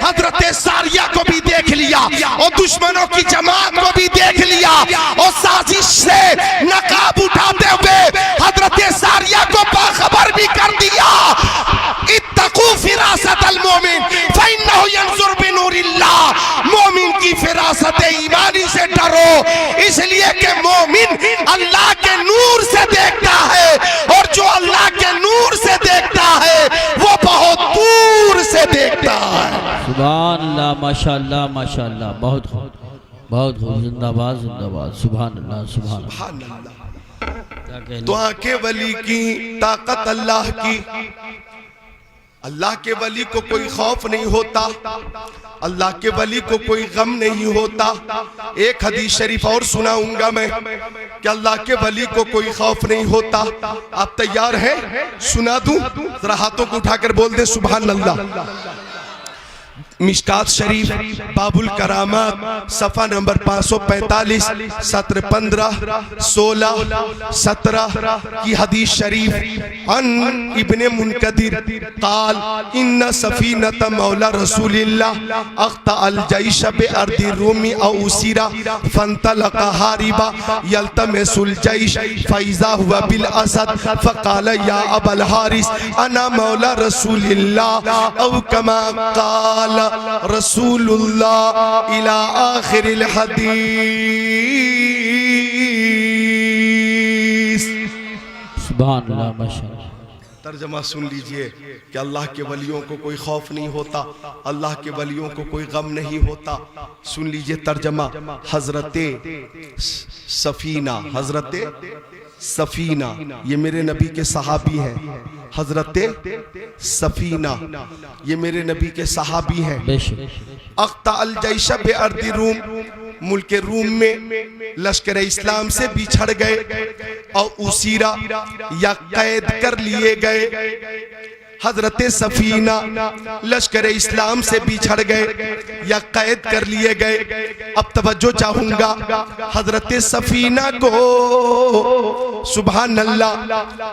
हजरते सारिया को भी देख लिया और दुश्मनों की जमात को भी देख लिया और साजिश से नकाब उठाते हुए हजरते सारिया को बाखबर भी कर दिया। इत्तकू फिरासत अल मोमिन फइन्नहु यंजुर बिनूरिल्लाह। मोमिन की फिरासत ईमानी से डरो, इसलिए कि मोमिन अल्लाह के नूर से देखता है और जो अल्लाह के नूर से देखता है वो बहुत दूर से देखता है। सुभान अल्लाह माशाअल्लाह माशाअल्लाह। बहुत खूब बहुत खूब। जिंदाबाद जिंदाबाद। सुभान अल्लाह सुभान अल्लाह। सुभान अल्लाह। क्या कहने। तो आंखें वली की ताकत अल्लाह की। अल्लाह के वली को कोई खौफ नहीं होता, अल्लाह के वली को कोई गम नहीं होता। एक हदीस शरीफ और सुनाऊंगा मैं कि अल्लाह के वली को कोई खौफ नहीं होता। आप तैयार हैं? सुना दूं? जरा हाथों को उठाकर बोल दे सुभान अल्लाह। मिशकात शरीफ बाबुल करामात सफ़ा नंबर 545 सत्र 15 16 17 की हदीस शरीफ। अन इब्ने मुनकदिर काल इन्ना सफीनत मौला रसूलिल्लाह अख्ता अल जैश बे अर्दी रूमी औ उसीरा फंतलका हारिबा यल्तमिसुल जैश फैज़ा हुआ बिल असद फ़क़ाल या अबल हारिस अना मौला रसूलिल्लाह औ कमा काल रसूलुल्लाह इला आखिरिल हदीस। सुभान अल्लाह माशाअल्लाह। तर्जमा सुन लीजिए कि अल्लाह के वलियों को कोई खौफ नहीं होता, अल्लाह के वलियों को कोई गम नहीं होता। सुन लीजिए तर्जमा। हजरते सफीना, हजरते सफीना ये मेरे नबी के सहाबी हैं। हजरते सफीना ये मेरे नबी के सहाबी हैं। अख्ता अल जैश बे अर्दी रूम, मुल्क रूम में लश्कर इस्लाम से बिछड़ गए और उसीरा या कैद कर लिए गए। हजरत सफीना लश्कर इस्लाम से बिछड़ गए या कैद कर लिए गए। अब तवज्जो चाहूंगा, हजरत सफीना को सुभान अल्लाह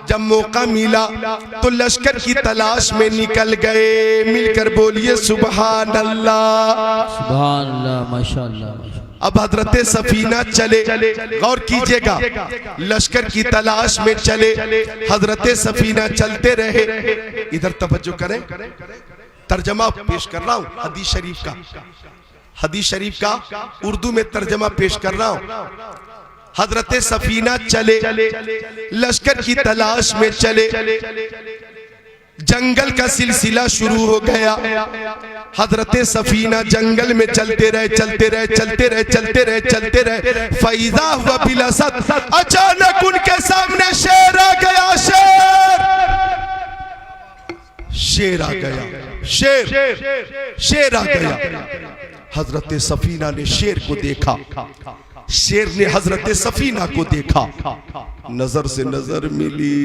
जब मौका मिला तो लश्कर की तलाश में निकल गए। मिलकर बोलिए सुभान अल्लाह सुभान अल्लाह माशाअल्लाह। अब हजरत सफीना चले, गौर कीजिएगा, लश्कर की तलाश में चले। हजरत सफीना चलते रहे। इधर तवज्जो करें, तर्जमा पेश कर रहा हूं हदीस शरीफ का। हदीस शरीफ का उर्दू में तर्जमा पेश कर रहा हूं। हजरत सफीना चले, लश्कर की तलाश में चले। जंगल का सिलसिला शुरू हो गया। हजरत सफीना जंगल में चलते रहे चलते रहे चलते रहे चलते रहे चलते रहे। फैज़ा हुआ बिल असद, अचानक उनके सामने शेर आ गया। शेर आ गया, शेर आ गया। हजरत सफीना ने शेर को देखा, शेर ने हजरत सफीना को देखा। नजर से नजर मिली,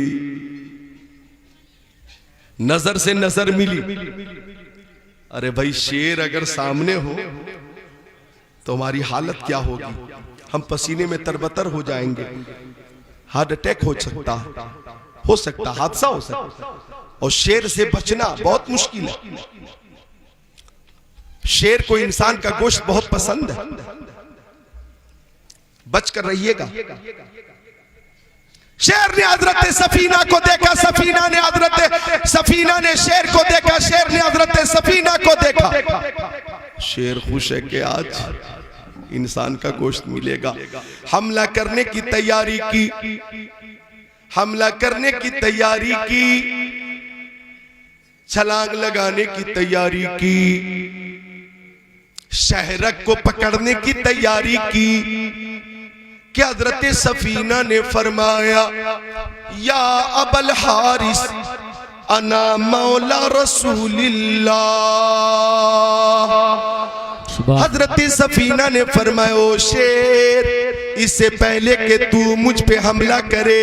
नजर से नजर मिली। अरे भाई, शेर अगर सामने हो तो हमारी हालत क्या होगी? हम पसीने में तरबतर हो जाएंगे, हार्ट अटैक हो सकता, हादसा हो सकता। और शेर से बचना बहुत मुश्किल है। शेर को इंसान का गोश्त बहुत पसंद है, बच कर रहिएगा। शेर ने हजरत सफीना को देखा, सफीना ने शेर को देखा, शेर ने हजरत सफीना को देखा। शेर खुश है कि आज इंसान का गोश्त मिलेगा। हमला करने की तैयारी की, हमला करने की तैयारी की, छलांग लगाने की तैयारी की, शहरक को पकड़ने की तैयारी की। कि हजरत सफीना ने फरमाया, या अबल हारिस अना मौला रसूलिल्लाह। हजरत सफीना ने फरमाया, ओ शेर, इससे पहले कि तू मुझ पे हमला करे,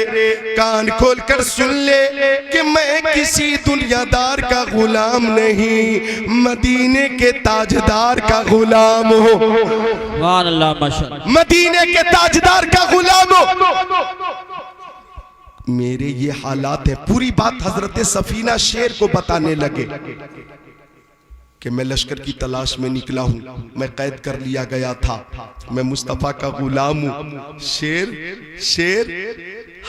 कान खोल कर सुन ले कि मैं किसी दुनियादार का गुलाम नहीं, मदीने के ताजदार का गुलाम हूँ। सुभान अल्लाह, माशाअल्लाह। मदीने के ताजदार का गुलाम हूँ। मेरे ये हालात है। पूरी बात हजरत सफीना शेर को बताने लगे कि मैं लश्कर की तलाश में निकला हूं, मैं कैद कर लिया गया था, मैं मुस्तफा का गुलाम हूं। शेर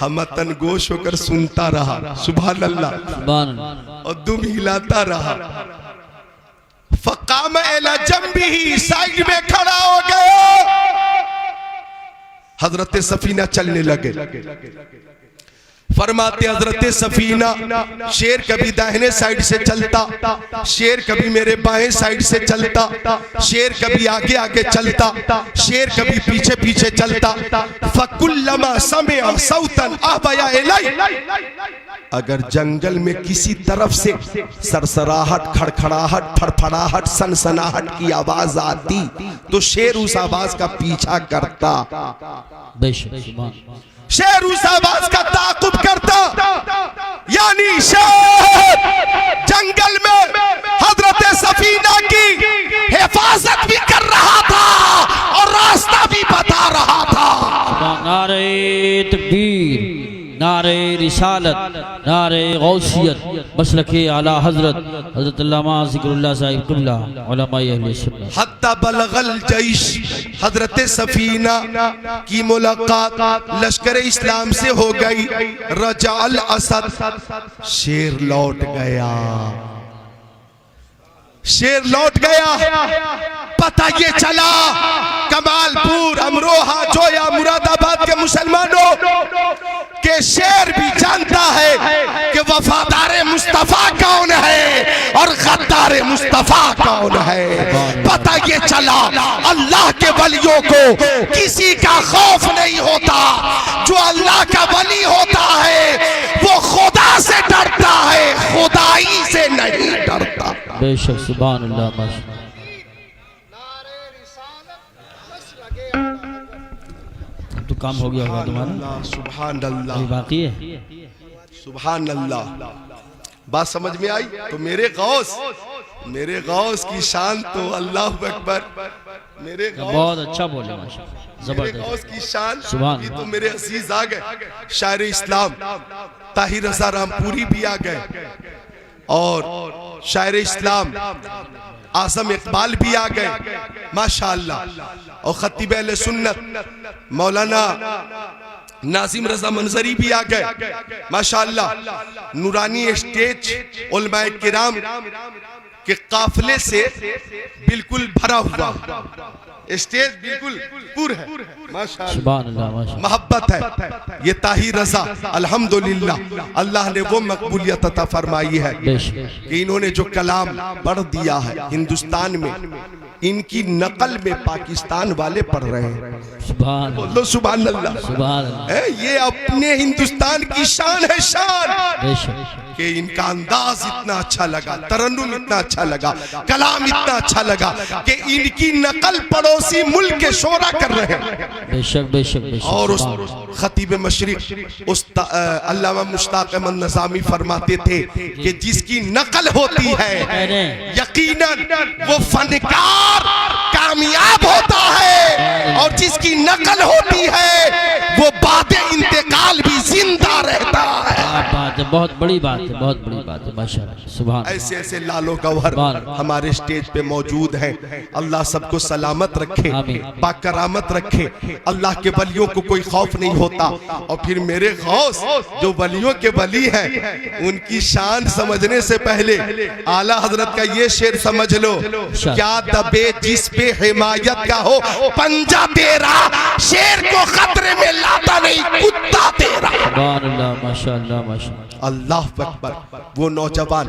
हमतन गोश होकर सुनता रहा, सुभान अल्लाह, सुभान अल्लाह। और दुम हिलाता रहा। फकाम एला जंबिही, साइड में खड़ा हो गया। हजरत सफीना चलने लगे। फरमाते हजरत सफीना, शेर कभी दाहिने साइड से चलता, शेर कभी मेरे बाएं साइड से चलता, शेर कभी आगे आगे चलता, शेर कभी पीछे पीछे चलता। फकुल्लमा समिअ सौतन अहबया इलै, अगर जंगल में किसी तरफ से सरसराहट, खड़खड़ाहट, फड़फड़ाहट, सनसनाहट की आवाज आती तो शेर उस आवाज का पीछा करता। बेशक, सुभान। शेर उस आवाज का ताकुब करता, यानी शेर जंगल में हजरत सफीना की हिफाजत भी कर रहा था और रास्ता भी बता रहा था। नारे तकबीर, नारे रिसालत, नारे गौसियत, मसलके आला हजरत हजरत अल्लामा ज़िक्रुल्लाह साहिब क़िबला उलमाए अहले सुन्नत। हत्ता बलगल जैश, हजरत सफीना की मुलाकात लश्कर इस्लाम से हो गई। रजाल असद, शेर लौट गया, शेर लौट गया। पता ये चला कमालपुर, अमरोहा, जोया, मुरादाबाद के मुसलमानों के शेर भी जानता है कि वफादार मुस्तफा कौन है और गद्दार मुस्तफा कौन है। पता ये चला अल्लाह के वलियों को किसी का खौफ नहीं होता। जो अल्लाह का वली होता है वो खुदा से डरता है, खुदाई से नहीं डरता। बेशक, सुभान अल्लाह, माशाअल्लाह। तो काम हो गया होगा तुम्हारा? सुभान अल्लाह, अभी बाकी है? सुभान अल्लाह। बात समझ में आई? तो मेरे गौस की शान तो अल्लाह अकबर। मेरे बहुत अच्छा बोले, माशाअल्लाह, मेरे जबरदस्त। गौस की शान सुभान की तो मेरे अजीज आ गए। शायर इस्लाम ताहिर रज़ा रामपुरी भी आ गए और शायर इस्लाम आज़म इकबाल भी आ गए, माशाअल्लाह। और खतीब अहले सुन्नत मौलाना नाजिम रजा मंजरी भी आ गए, माशाअल्लाह। नूरानी स्टेज उलमाए किराम के काफिले से बिल्कुल भरा हुआ स्टेज, बिल्कुल पूर है, माशाअल्लाह, सुभान अल्लाह, माशाअल्लाह। मोहब्बत है। ये ताहिर रजा अल्हम्दुलिल्लाह अल्लाह ने वो मकबूलियत अता फरमाई है कि इन्होंने जो कलाम पढ़ दिया है हिंदुस्तान में, इनकी नकल में पाकिस्तान वाले पढ़ रहे हैं। सुभान बोलो सुभान अल्लाह, सुभान अल्लाह। ये अपने हिंदुस्तान की शान है, शान बेशक, कि इनका अंदाज इतना अच्छा लगा, तरन्नुम इतना अच्छा लगा, कलाम इतना अच्छा लगा कि इनकी नकल पड़ोसी मुल्क के शोरा कर रहे हैं। बेशक, बेशक, बेशक। और उस खतीब मशरिक उस अल्लामा मुश्ताक अहमद नज़ामी फरमाते थे कि जिसकी नकल होती है यकीनन वो फनकार कामयाब होता है, और जिसकी नकल होती है वो बाद इंतकाल भी जिंदा रहता है। बात है, बहुत बड़ी बात है, बहुत बड़ी बात है, माशाअल्लाह, सुभान। ऐसे ऐसे लालो गौहर हमारे स्टेज पे मौजूद हैं। अल्लाह सबको सलामत रखे, बाकरामत रखे। अल्लाह के वलियों को कोई खौफ नहीं होता। और फिर मेरे गौस जो वलियों के वली हैं, उनकी शान समझने से पहले आला हजरत का ये शेर समझ लो, क्या दबे जिस पे हिमायत का हो पंजा तेरा, शेर को खतरे में लाता नहीं कुत्ता तेरा। सुभान अल्लाह, माशाअल्लाह, माशाअल्लाह। अल्लाह अकबर। वो नौजवान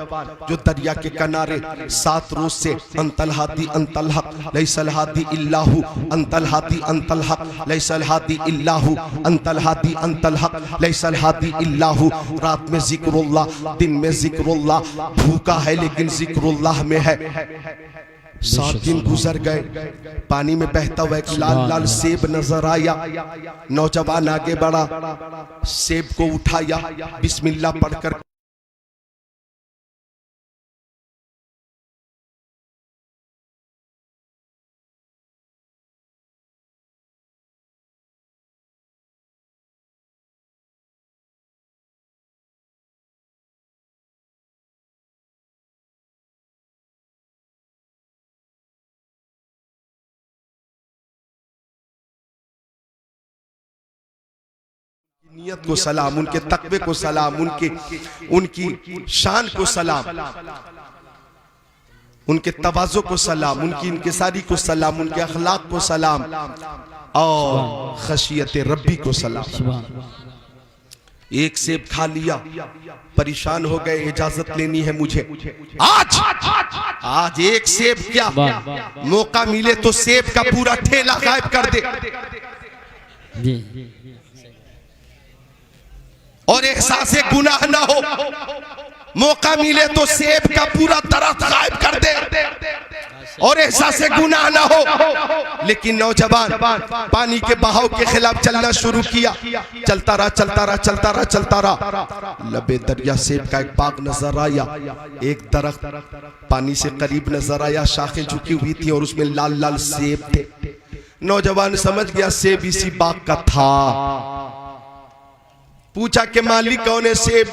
जो दरिया के किनारे 7 रोज से अंतल हादी अंतल हक लैसल हादी इल्लाहु अंतल हादी अंतल हक लैसल हादी इल्लाहु अंतल हादी अंतल हक लैसल हादी इल्लाहु। रात में जिक्रुल्लाह, दिन में जिक्रुल्लाह, भूखा है लेकिन जिक्रुल्लाह में है। 7 दिन गुजर गए, पानी में बहता हुआ एक लाल लाल सेब नजर आया। नौजवान आगे बढ़ा, सेब को उठाया, बिस्मिल्लाह पढ़कर नियत को सलाम, उनके तकवे को सलाम, उनकी शान को सलाम, उनके तवाज़ो को सलाम, उनकी इंकिसारी को सलाम, उनके अखलाक को सलाम और खशियत रब्बी को सलाम। एक सेब खा लिया, परेशान हो गए, इजाजत लेनी है मुझे। आज एक सेब क्या, मौका मिले तो सेब का पूरा ठेला गायब कर दे और एहसास गुनाह ना हो। मौका मिले तो सेब का पूरा दरख्त गायब कर दे और एहसास गुनाह ना हो। लेकिन नौजवान पानी के बहाव के खिलाफ चलना शुरू किया, चलता रहा चलता रहा चलता रहा चलता रहा। लबे दरिया सेब का एक बाग नजर आया, एक दरख्त पानी से करीब नजर आया, शाखें झुकी हुई थी और उसमें लाल लाल सेब थे। नौजवान समझ गया सेब इसी बाग का था। पूछा कि मालिक कौन है सेब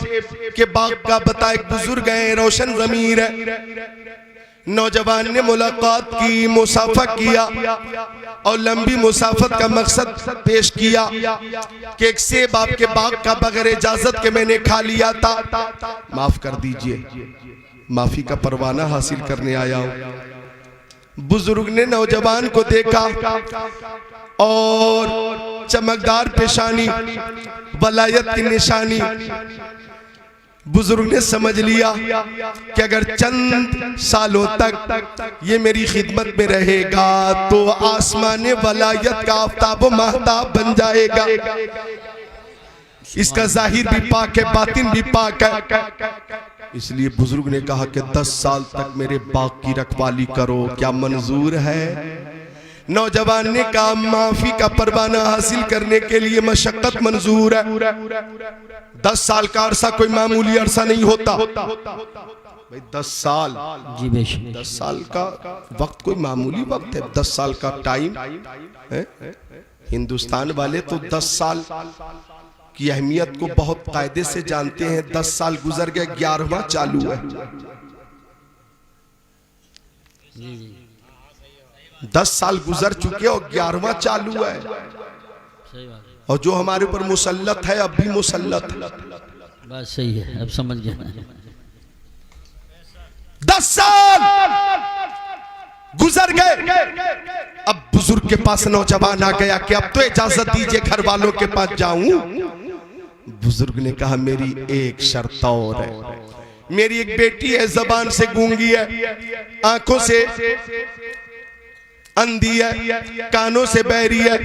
के बाग का, बता एक बुजुर्ग है, रोशन ज़मीर है। नौजवान ने मुलाकात की, मुसाफा किया और लंबी मुसाफत का मकसद पेश किया कि एक सेब आपके बाग का बगैर इजाजत के मैंने खा लिया था, माफ कर दीजिए, माफी का परवाना हासिल करने आया हूं। बुजुर्ग ने नौजवान को देखा और चमकदार पेशानी, वलायत की निशानी, बुजुर्ग ने समझ लिया कि अगर चंद सालों तक ये मेरी खिदमत में रहेगा तो आसमान वलायत का आफताब व महताब बन जाएगा। इसका जाहिर भी पाक है, बातिन भी पाक है। इसलिए बुजुर्ग ने कहा कि 10 साल तक मेरे बाग की रखवाली करो, क्या मंजूर है? नौजवान ने कहा माफी का परवाना हासिल करने के लिए मशक्कत मंजूर है। 10 साल का अरसा कोई मामूली अरसा नहीं होता भाई। 10 साल जी बेशक, 10 साल का वक्त कोई मामूली वक्त है। 10 साल का टाइम है। हिंदुस्तान वाले तो 10 साल की अहमियत को बहुत कायदे से जानते हैं। 10 साल गुजर गए, 11वां चालू है। 10 साल गुजर चुके और 11वां चालू है। और जो हमारे ऊपर मुसल्लत है अब भी मुसल्लत है। बात सही है, अब समझ गया। 10 साल गुजर गए। अब बुजुर्ग के पास नौजवान आ गया कि अब तो इजाजत दीजिए घर वालों के पास जाऊं। बुजुर्ग ने कहा मेरी एक शर्त और है। मेरी एक बेटी है, जबान से गूंगी है, आंखों से अंधी है, कानों से बहरी है,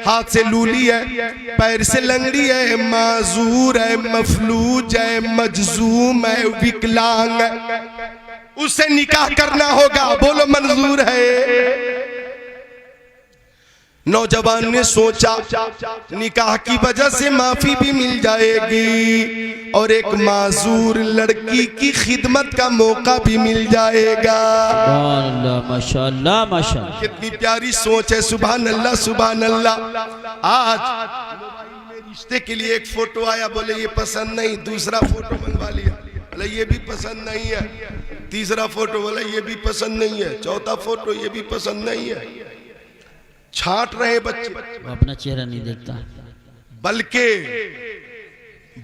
हाथ से लूली है, पैर से लंगड़ी है, माजूर है, मफलूज है, मजजूम है, विकलांग है। उससे निकाह करना होगा। बोलो मंजूर है? नौजवान ने सोचा निकाह की वजह से माफी भी मिल जाएगी और एक माजूर लड़की की खिदमत का मौका भी मिल जाएगा। माशाअल्लाह माशाअल्लाह, कितनी प्यारी सोच है। सुभान अल्लाह सुभान अल्लाह। आज रिश्ते के लिए एक फोटो आया, बोले ये पसंद नहीं, दूसरा फोटो मंगवा लिया, बोले ये भी पसंद नहीं है, तीसरा फोटो बोला ये भी पसंद नहीं है, चौथा फोटो ये भी पसंद नहीं है। छांट रहे बच्चे, अपना चेहरा नहीं देखता।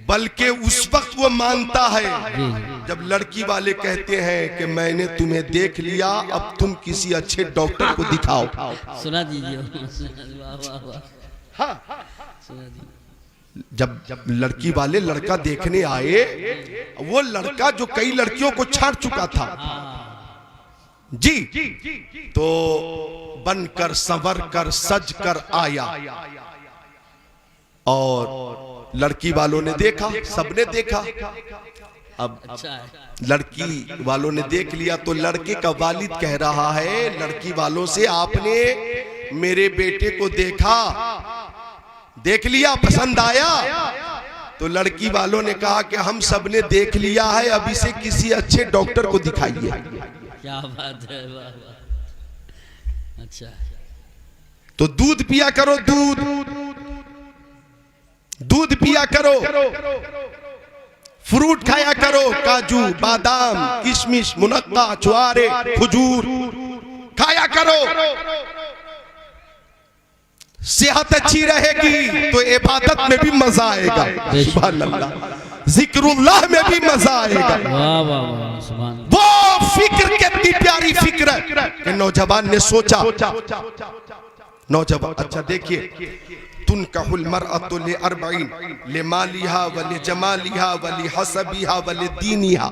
बल्कि उस वक्त वो मानता है जब लड़की वाले कहते हैं कि मैंने तुम्हें देख लिया, अब तुम किसी अच्छे डॉक्टर को दिखाओ। सुना दीजिए। हाँ, जब लड़की वाले लड़का देखने आए, वो लड़का जो कई लड़कियों को छाड़ चुका था जी, तो बनकर संवर कर सज कर आया और लड़की वालों ने देखा, सबने देखा। अब लड़की वालों ने देख लिया तो लड़के का वालिद कह रहा है लड़की वालों से, आपने मेरे बेटे को देखा, देख लिया, पसंद आया? तो लड़की वालों ने कहा कि हम सबने देख लिया है, अब इसे किसी अच्छे डॉक्टर को दिखाइए। क्या बात है, वाह वाह। अच्छा, तो दूध पिया करो, दूध पिया करो, फ्रूट खाया करो, काजू बादाम किशमिश मुनक्का छुआरे खजूर खाया करो, सेहत अच्छी रहेगी तो इबादत में भी मजा आएगा, सुभान अल्लाह, जिक्रुल्लाह में भी मजा आएगा। वाह वाह वाह, सुभान। वो फिक्र कितनी प्यारी फिक्र है कि नौजवान ने सोचा, नौजवान, अच्छा देखिए, तुनकहुल मरअतु लिअरबईन लिमालिहा वलिजमालिहा वलिहसबिहा वलिदीनिहा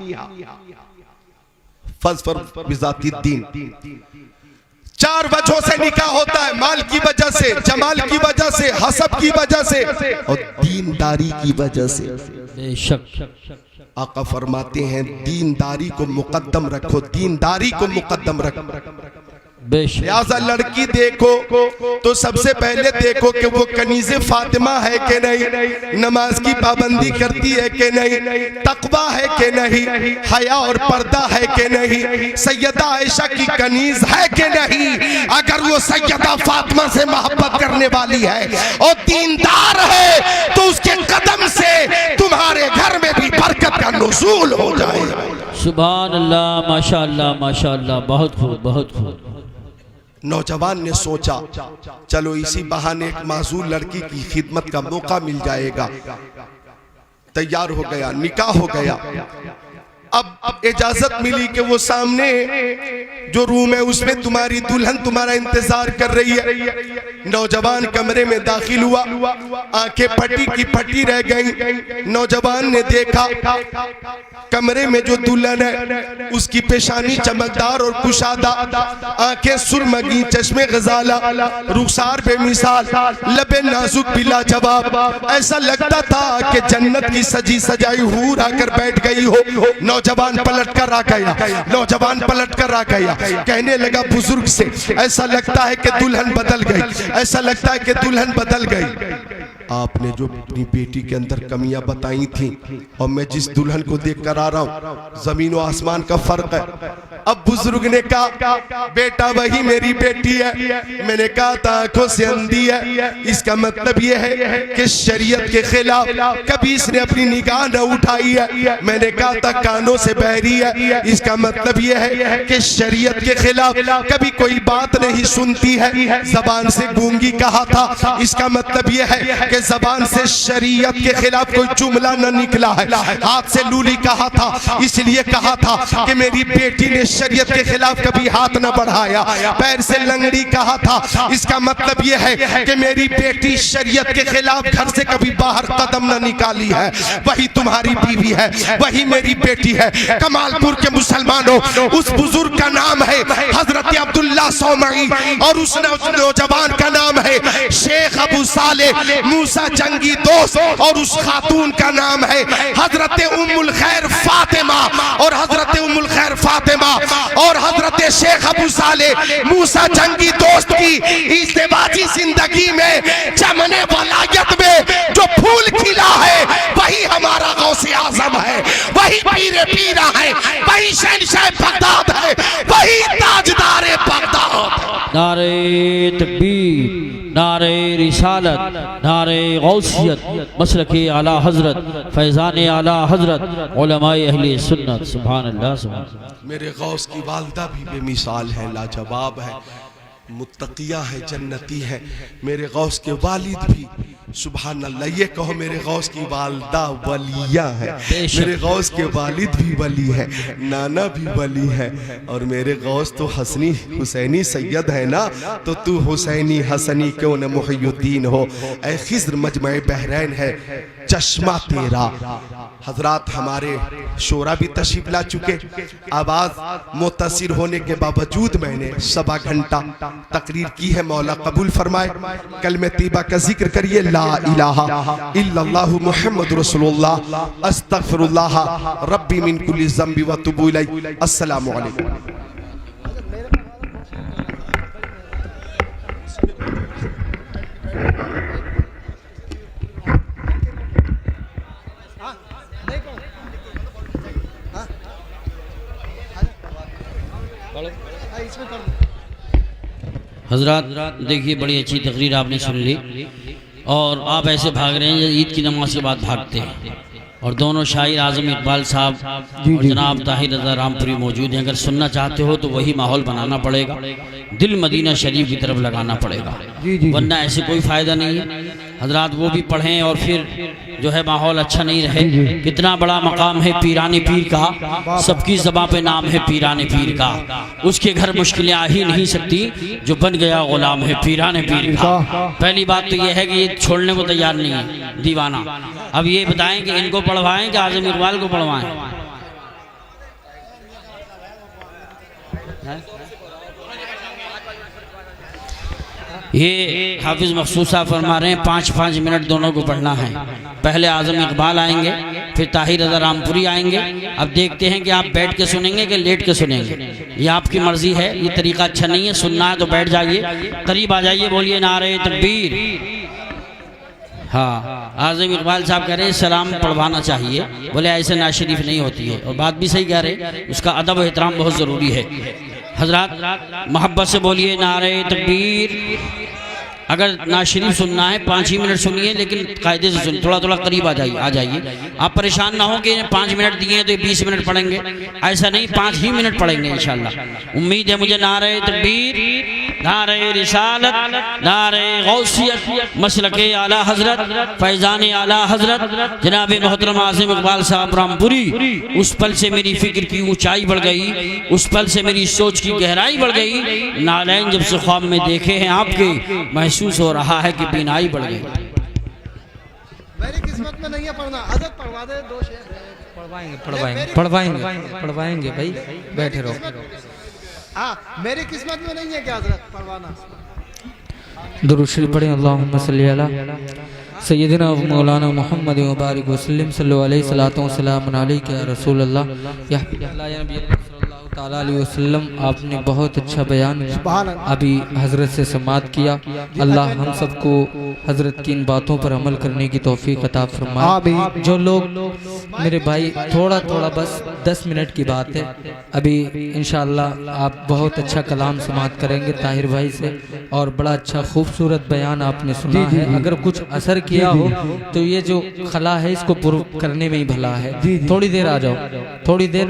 फज़फर बिज़ातिद्दीन। 4 वजहों से निकाह होता है, माल की वजह से, जमाल की वजह से, हसब की वजह से और दीनदारी की वजह से। बेशक आका फरमाते हैं दीनदारी को मुकद्दम रखो, दीनदारी को मुकद्दम रखो। लिहाजा लड़की देखो तो सबसे पहले देखो कि वो कनीज़े फातिमा है कि नहीं, नमाज की पाबंदी करती है कि नहीं, तकवा है कि नहीं, हया और पर्दा है कि नहीं, सैयदा आयशा की कनीज है कि नहीं। अगर वो सैयदा फातिमा से मोहब्बत करने वाली है और दीनदार है तो उसके कदम से तुम्हारे घर में भी बरकत का नुज़ूल हो जाए। सुभान अल्लाह, माशाअल्लाह माशाअल्लाह, बहुत खूब बहुत खूब। नौजवान ने सोचा चलो इसी बहाने एक माजूर लड़की की खिदमत का मौका मिल जाएगा। तैयार हो गया, निकाह हो गया। अब इजाजत मिली कि वो सामने जो रूम है उसमें तुम्हारी दुल्हन तुम्हारा इंतजार कर रही है। नौजवान कमरे में दाखिल हुआ, आंखें फटी की फटी रह गई। नौजवान ने देखा कमरे में जो दुल्हन है उसकी पेशानी चमकदार और कुशादा, आंखें सुरमगी, चश्मे गजाला, रुखसार बेमिसाल, लबे नाजुक बिला जवाब। ऐसा लगता था कि जन्नत की सजी सजाई हूर आकर बैठ गई हो। नौजवान पलट कर आ गया, नौजवान पलट कर आ गया, कहने लगा बुजुर्ग से, ऐसा लगता है कि दुल्हन बदल गई, ऐसा लगता है कि दुल्हन बदल गई। आपने जो अपनी बेटी के अंदर कमियां बताई थी और मैं जिस दुल्हन को देख कर आ रहा हूँ, जमीन और आसमान का फर्क है। अब बुजुर्ग ने कहा बेटा वही मेरी बेटी है। मैंने कहा था आंखों से अंधी है, इसका मतलब यह है कि शरीयत के खिलाफ कभी इसने अपनी निगाह न उठाई है। मैंने कहा था कानों से बहरी है, इसका मतलब यह है कि शरीयत के खिलाफ कभी कोई बात नहीं सुनती है। जबान से गूंगी कहा था, इसका मतलब यह है कि जबान से शरीयत के खिलाफ कोई जुमला न निकला है। हाथ से लूली कहा था, इसलिए कहा था कि मेरी बेटी ने शरीयत के खिलाफ कभी हाथ न बढ़ाया। पैर से लंगड़ी कहा था, इसका मतलब यह है कि मेरी बेटी शरीयत के खिलाफ घर से कभी बाहर कदम न निकाली है। वही तुम्हारी बीवी है, वही मेरी बेटी है। कमालपुर के मुसलमानों, उस बुजुर्ग का नाम है हजरत अब्दुल्ला सौमई और उस नौजवान का नाम है शेख अबू सालेह मूसा जंगी दोस्त और उस खातून का नाम है हजरत उम्मुल खैर फातिमा। और हजरत उम्मुल खैर फातिमा और हजरत शेख अबू सालेह मूसा जंगी दोस्त की इज़्दिवाजी जिंदगी में चमने वलायत में जो फूल खिला है वही हमारा गौसे आजम है, वही पीरे पीरा है, वही शहंशाह बगदाद है, वही ताजदारे बगदाद। नारे तकबीर, नारे रिसालत, नारे गौसियत, मसलके आला हजरत, फैज़ान आला हजरत, उलमाए अहले सुन्नत। सुभान अल्लाह सुभान अल्लाह। मेरे गौस की वालदा भी बेमिसाल है, लाजवाब है, मुत्तकिया है, जन्नती है। मेरे गौस के वालिद भी सुभान अल्लाह। ये कहो मेरे गौस की वालदा वलिया है, बेशक। मेरे गौस के वालिद भी वली है, नाना भी वली है, और मेरे गौस तो हसनी हुसैनी सैयद है ना, तो तू हुसैनी हसनी क्यों न मुहियुद्दीन हो। ऐ खिज़्र मजमे बहरैन है चश्मा तेरा। हजरात हमारे शोरा भी तशरीफ ला चुके। आवाज़ मुतासिर होने के बावजूद मैंने 1.25 घंटा तकरीर की है। मौला कबूल फरमाए। कलमे तीबा का जिक्र करिए, ला इलाहा इल्लल्लाहु मुहम्मद रसूलुल्लाह अस्तगफिरुल्लाह रब्बी मिन कुल्ली ज़ंबि व तुबू इलैहि। अस्सलामु अलैकुम। हजरात देखिए, बड़ी अच्छी तकरीर आपने सुन ली, और आप ऐसे भाग रहे हैं ईद की नमाज के बाद भागते हैं। और दोनों शायर आज़म इकबाल साहब और जनाब ताहिर रज़ा रामपुरी मौजूद हैं। अगर सुनना चाहते हो तो वही माहौल बनाना पड़ेगा, दिल मदीना शरीफ की तरफ लगाना पड़ेगा, वरना ऐसे कोई फ़ायदा नहीं है। हजरात वो भी पढ़ें और फिर जो है माहौल अच्छा नहीं रहे। कितना बड़ा मकाम है पीराने पीर का, सबकी ज़बां पे नाम है पीराने पीर का, उसके घर मुश्किलें आ ही नहीं सकती जो बन गया गुलाम है पीराने पीर का। पहली बात तो ये है कि ये छोड़ने को तैयार नहीं है दीवाना। अब ये बताएं कि इनको पढ़वाएं कि आज़म इकबाल को पढ़वाएं? ये हाफिज मखसूसा फरमा रहे हैं 5-5 मिनट दोनों को पढ़ना है। पहले आज़म इकबाल आएंगे, फिर ताहिर रज़ा रामपुरी आएंगे। अब देखते हैं कि आप बैठ के सुनेंगे कि लेट के सुनेंगे, ये आपकी मर्जी है। ये तरीका अच्छा नहीं है। सुनना है तो बैठ जाइए, करीब आ जाइए, बोलिए नारे तकबीर। हाँ, आज़म इकबाल साहब कह रहे हैं सलाम पढ़वाना चाहिए, बोले ऐसे नाशरीफ नहीं होती है, और बात भी सही कह रहे हैं। उसका अदब एहतराम बहुत ज़रूरी है। हजरात मोहब्बत से बोलिए नारे तकबीर। अगर नाशरीफ सुनना है 5 ही मिनट सुनिए, लेकिन कायदे से सुनिए, थोड़ा थोड़ा करीब आ जाइए। आप परेशान ना हो कि 5 मिनट दिए तो 20 मिनट पढ़ेंगे, ऐसा नहीं, 5 ही मिनट पढ़ेंगे इंशाल्लाह। उम्मीद है मुझे। नारे तकबीर, नारे रिसालत, नारे गौसियत, मसलके आला हजरत, फैज़ान आला हजरत जनाब मोहतरम आज़म इकबाल साहब रामपुरी। उस पल से मेरी फिक्र की ऊंचाई बढ़ गई, उस पल से मेरी सोच की गहराई बढ़ गई। नालैन जब से ख्वाब में देखे हैं आपके, महसूस हो रहा है कि बीनाई बढ़ गई। मेरी किस्मत में नहीं है पढ़ना। आदत पढ़वा दे, 2 शेर पढ़वाएंगे भाई, बैठे रहो। हाँ, मेरी किस्मत में नहीं है क्या हजरत पढ़वाना। दुरूद शरीफ पढ़ें। अल्लाहुम्मा सल्ली अला सय्यदिना व मौलाना मुहम्मद व बारिक वसल्लम सल्लल्लाहु अलैहि सलातो व सलाम अलैका या रसूल अल्लाह या नबी सल्लल्लाहु ताला अलैहि वसल्लम। आपने बहुत अच्छा बयान अभी हजरत से समाअत किया। अल्लाह हम सबको हजरत की इन बातों पर अमल करने की तौफीक अता फरमाए। जो लोग मेरे भाई, थोड़ा थोड़ा बस 10 मिनट की बात है, अभी इंशाअल्लाह आप बहुत अच्छा कलाम समाअत करेंगे ताहिर भाई से, और बड़ा अच्छा खूबसूरत बयान आपने सुना है। अगर कुछ असर किया हो तो ये जो खला है इसको पूरा करने में ही भला है। थोड़ी देर आ जाओ, थोड़ी देर।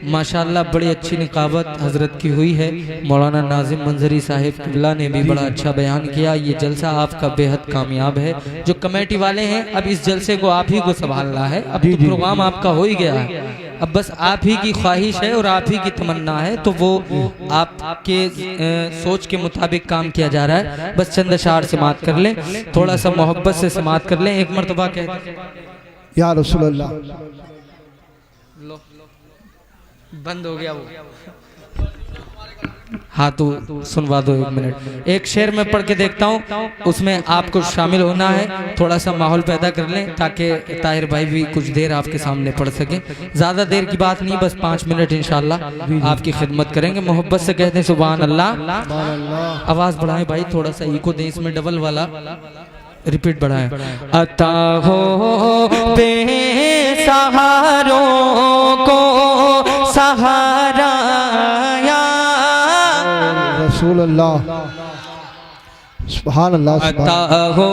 माशाअल्लाह बड़ी अच्छी निकाबत हजरत की हुई है। मौलाना नाजिम मंजरी साहिब किबला ने भी बड़ा अच्छा बयान किया। ये जलसा आपका बेहद कामयाब है। जो कमेटी वाले हैं, अब इस जलसे को आप ही को संभालना है। अब तो प्रोग्राम आपका हो ही गया है, अब बस आप ही की ख्वाहिश है और आप ही की तमन्ना है, तो वो आपके सोच के मुताबिक काम किया जा रहा है। बस चंद अशार समाअत कर लें, थोड़ा सा मोहब्बत से समाअत कर लें। एक मरतबा कहते या रसूल अल्लाह। बंद हो गया वो। हाँ तो सुनवा दो 1 मिनट। एक शेर में पढ़ के देखता हूँ, उसमें आपको शामिल होना है। थोड़ा सा माहौल पैदा कर लें ताकि ताहिर भाई भी कुछ देर आपके सामने पढ़ सकें। ज़्यादा देर की बात नहीं, बस 5 मिनट इंशाल्लाह आपकी खिदमत करेंगे। मोहब्बत से कहते हैं सुभान अल्लाह। आवाज़ बढ़ाएं भाई, थोड़ा सा इको दें, इसमें डबल वाला रिपीट बढ़ाएं। अता हो बेसहारों को सहारा रसूल अल्लाह। सुभान अल्लाह। अता हो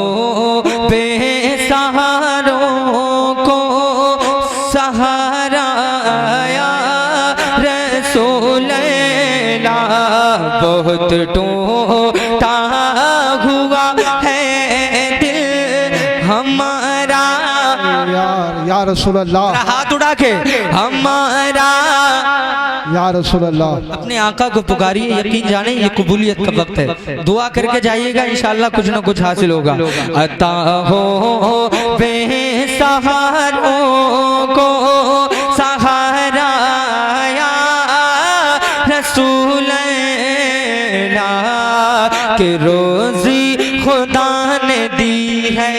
बेसहारों को सहारा रसूल अल्लाह। बहुत टूटा हुआ है दिल हमारा, या रसूल अल्लाह, हाथ उड़ा के हमारा, या रसूल अल्लाह। अपने आका को पुकारिए, यकीन जाने ये कबूलियत का वक्त है। दुआ करके जाइएगा, इंशाल्लाह कुछ ना कुछ हासिल होगा। अता हो बेसहारों को सहारा या रसूल अल्लाह के रोजी खुदा ने दी है।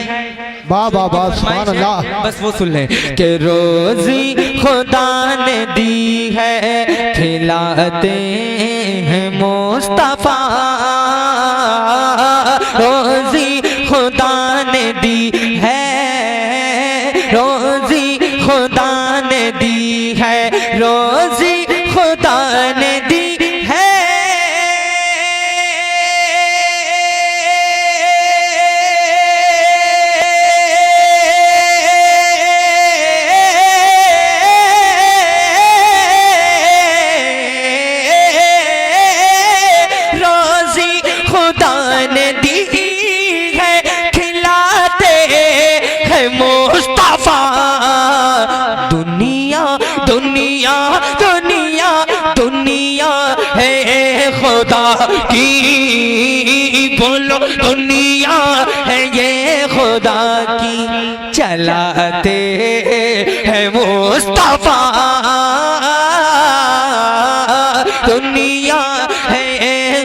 वाह वाह वाह, सुभान अल्लाह। बस वो सुन ले कि रोजी खुदा ने दी है, खिलाते हैं मुस्तफा, रोजी खुदा ने दी है, रोजी खुदा ने दी है, रोजी खुदा ने दी है। मुस्तफा दुनिया दुनिया दुनिया दुनिया है खुदा की, बोलो दुनिया है ये खुदा की, चलाते हैं मुस्तफा, दुनिया है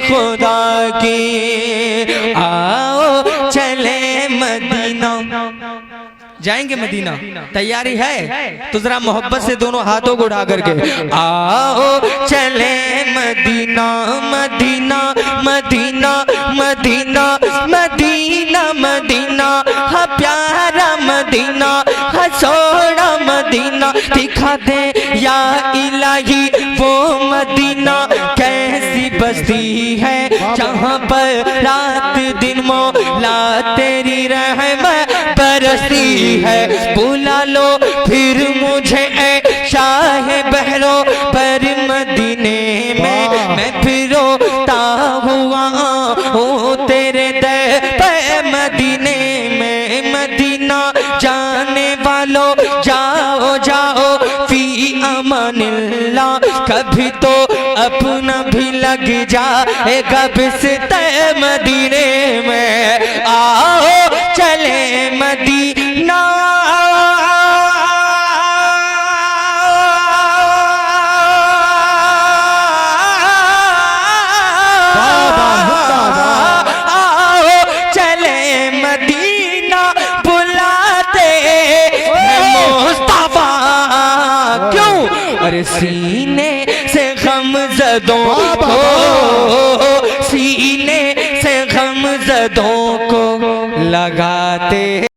खुदा की। आओ चले मदीना, जाएंगे मदीना, तैयारी है तो जरा मोहब्बत से दोनों हाथों को उठा करके आओ चले Medina, Medina Medina Medina Medina Medina, हाँ प्यारा मदीना, हाँ सोना मदीना, दिखा दे या इलाही वो मदीना कैसी बस्ती है, जहाँ पर रात दिन मौला तेरी रहमत बरसती है। बुला लो फिर मुझे ऐ शाह बहरो पर मदीने में, मैं फिरोता हुआ हूँ तेरे दर पे मदीने में। मदीना जाने वालों जाओ जाओ फी अमानिल्लाह, कभी तो अपना भी लग जाएगा बिस्तर मदीने में। आओ चले मदीना, आओ चले मदीना, बुलाते मुस्तफा। क्यों? अरे सीने से गमज़दों को, सीने से गमज़दों को लगाते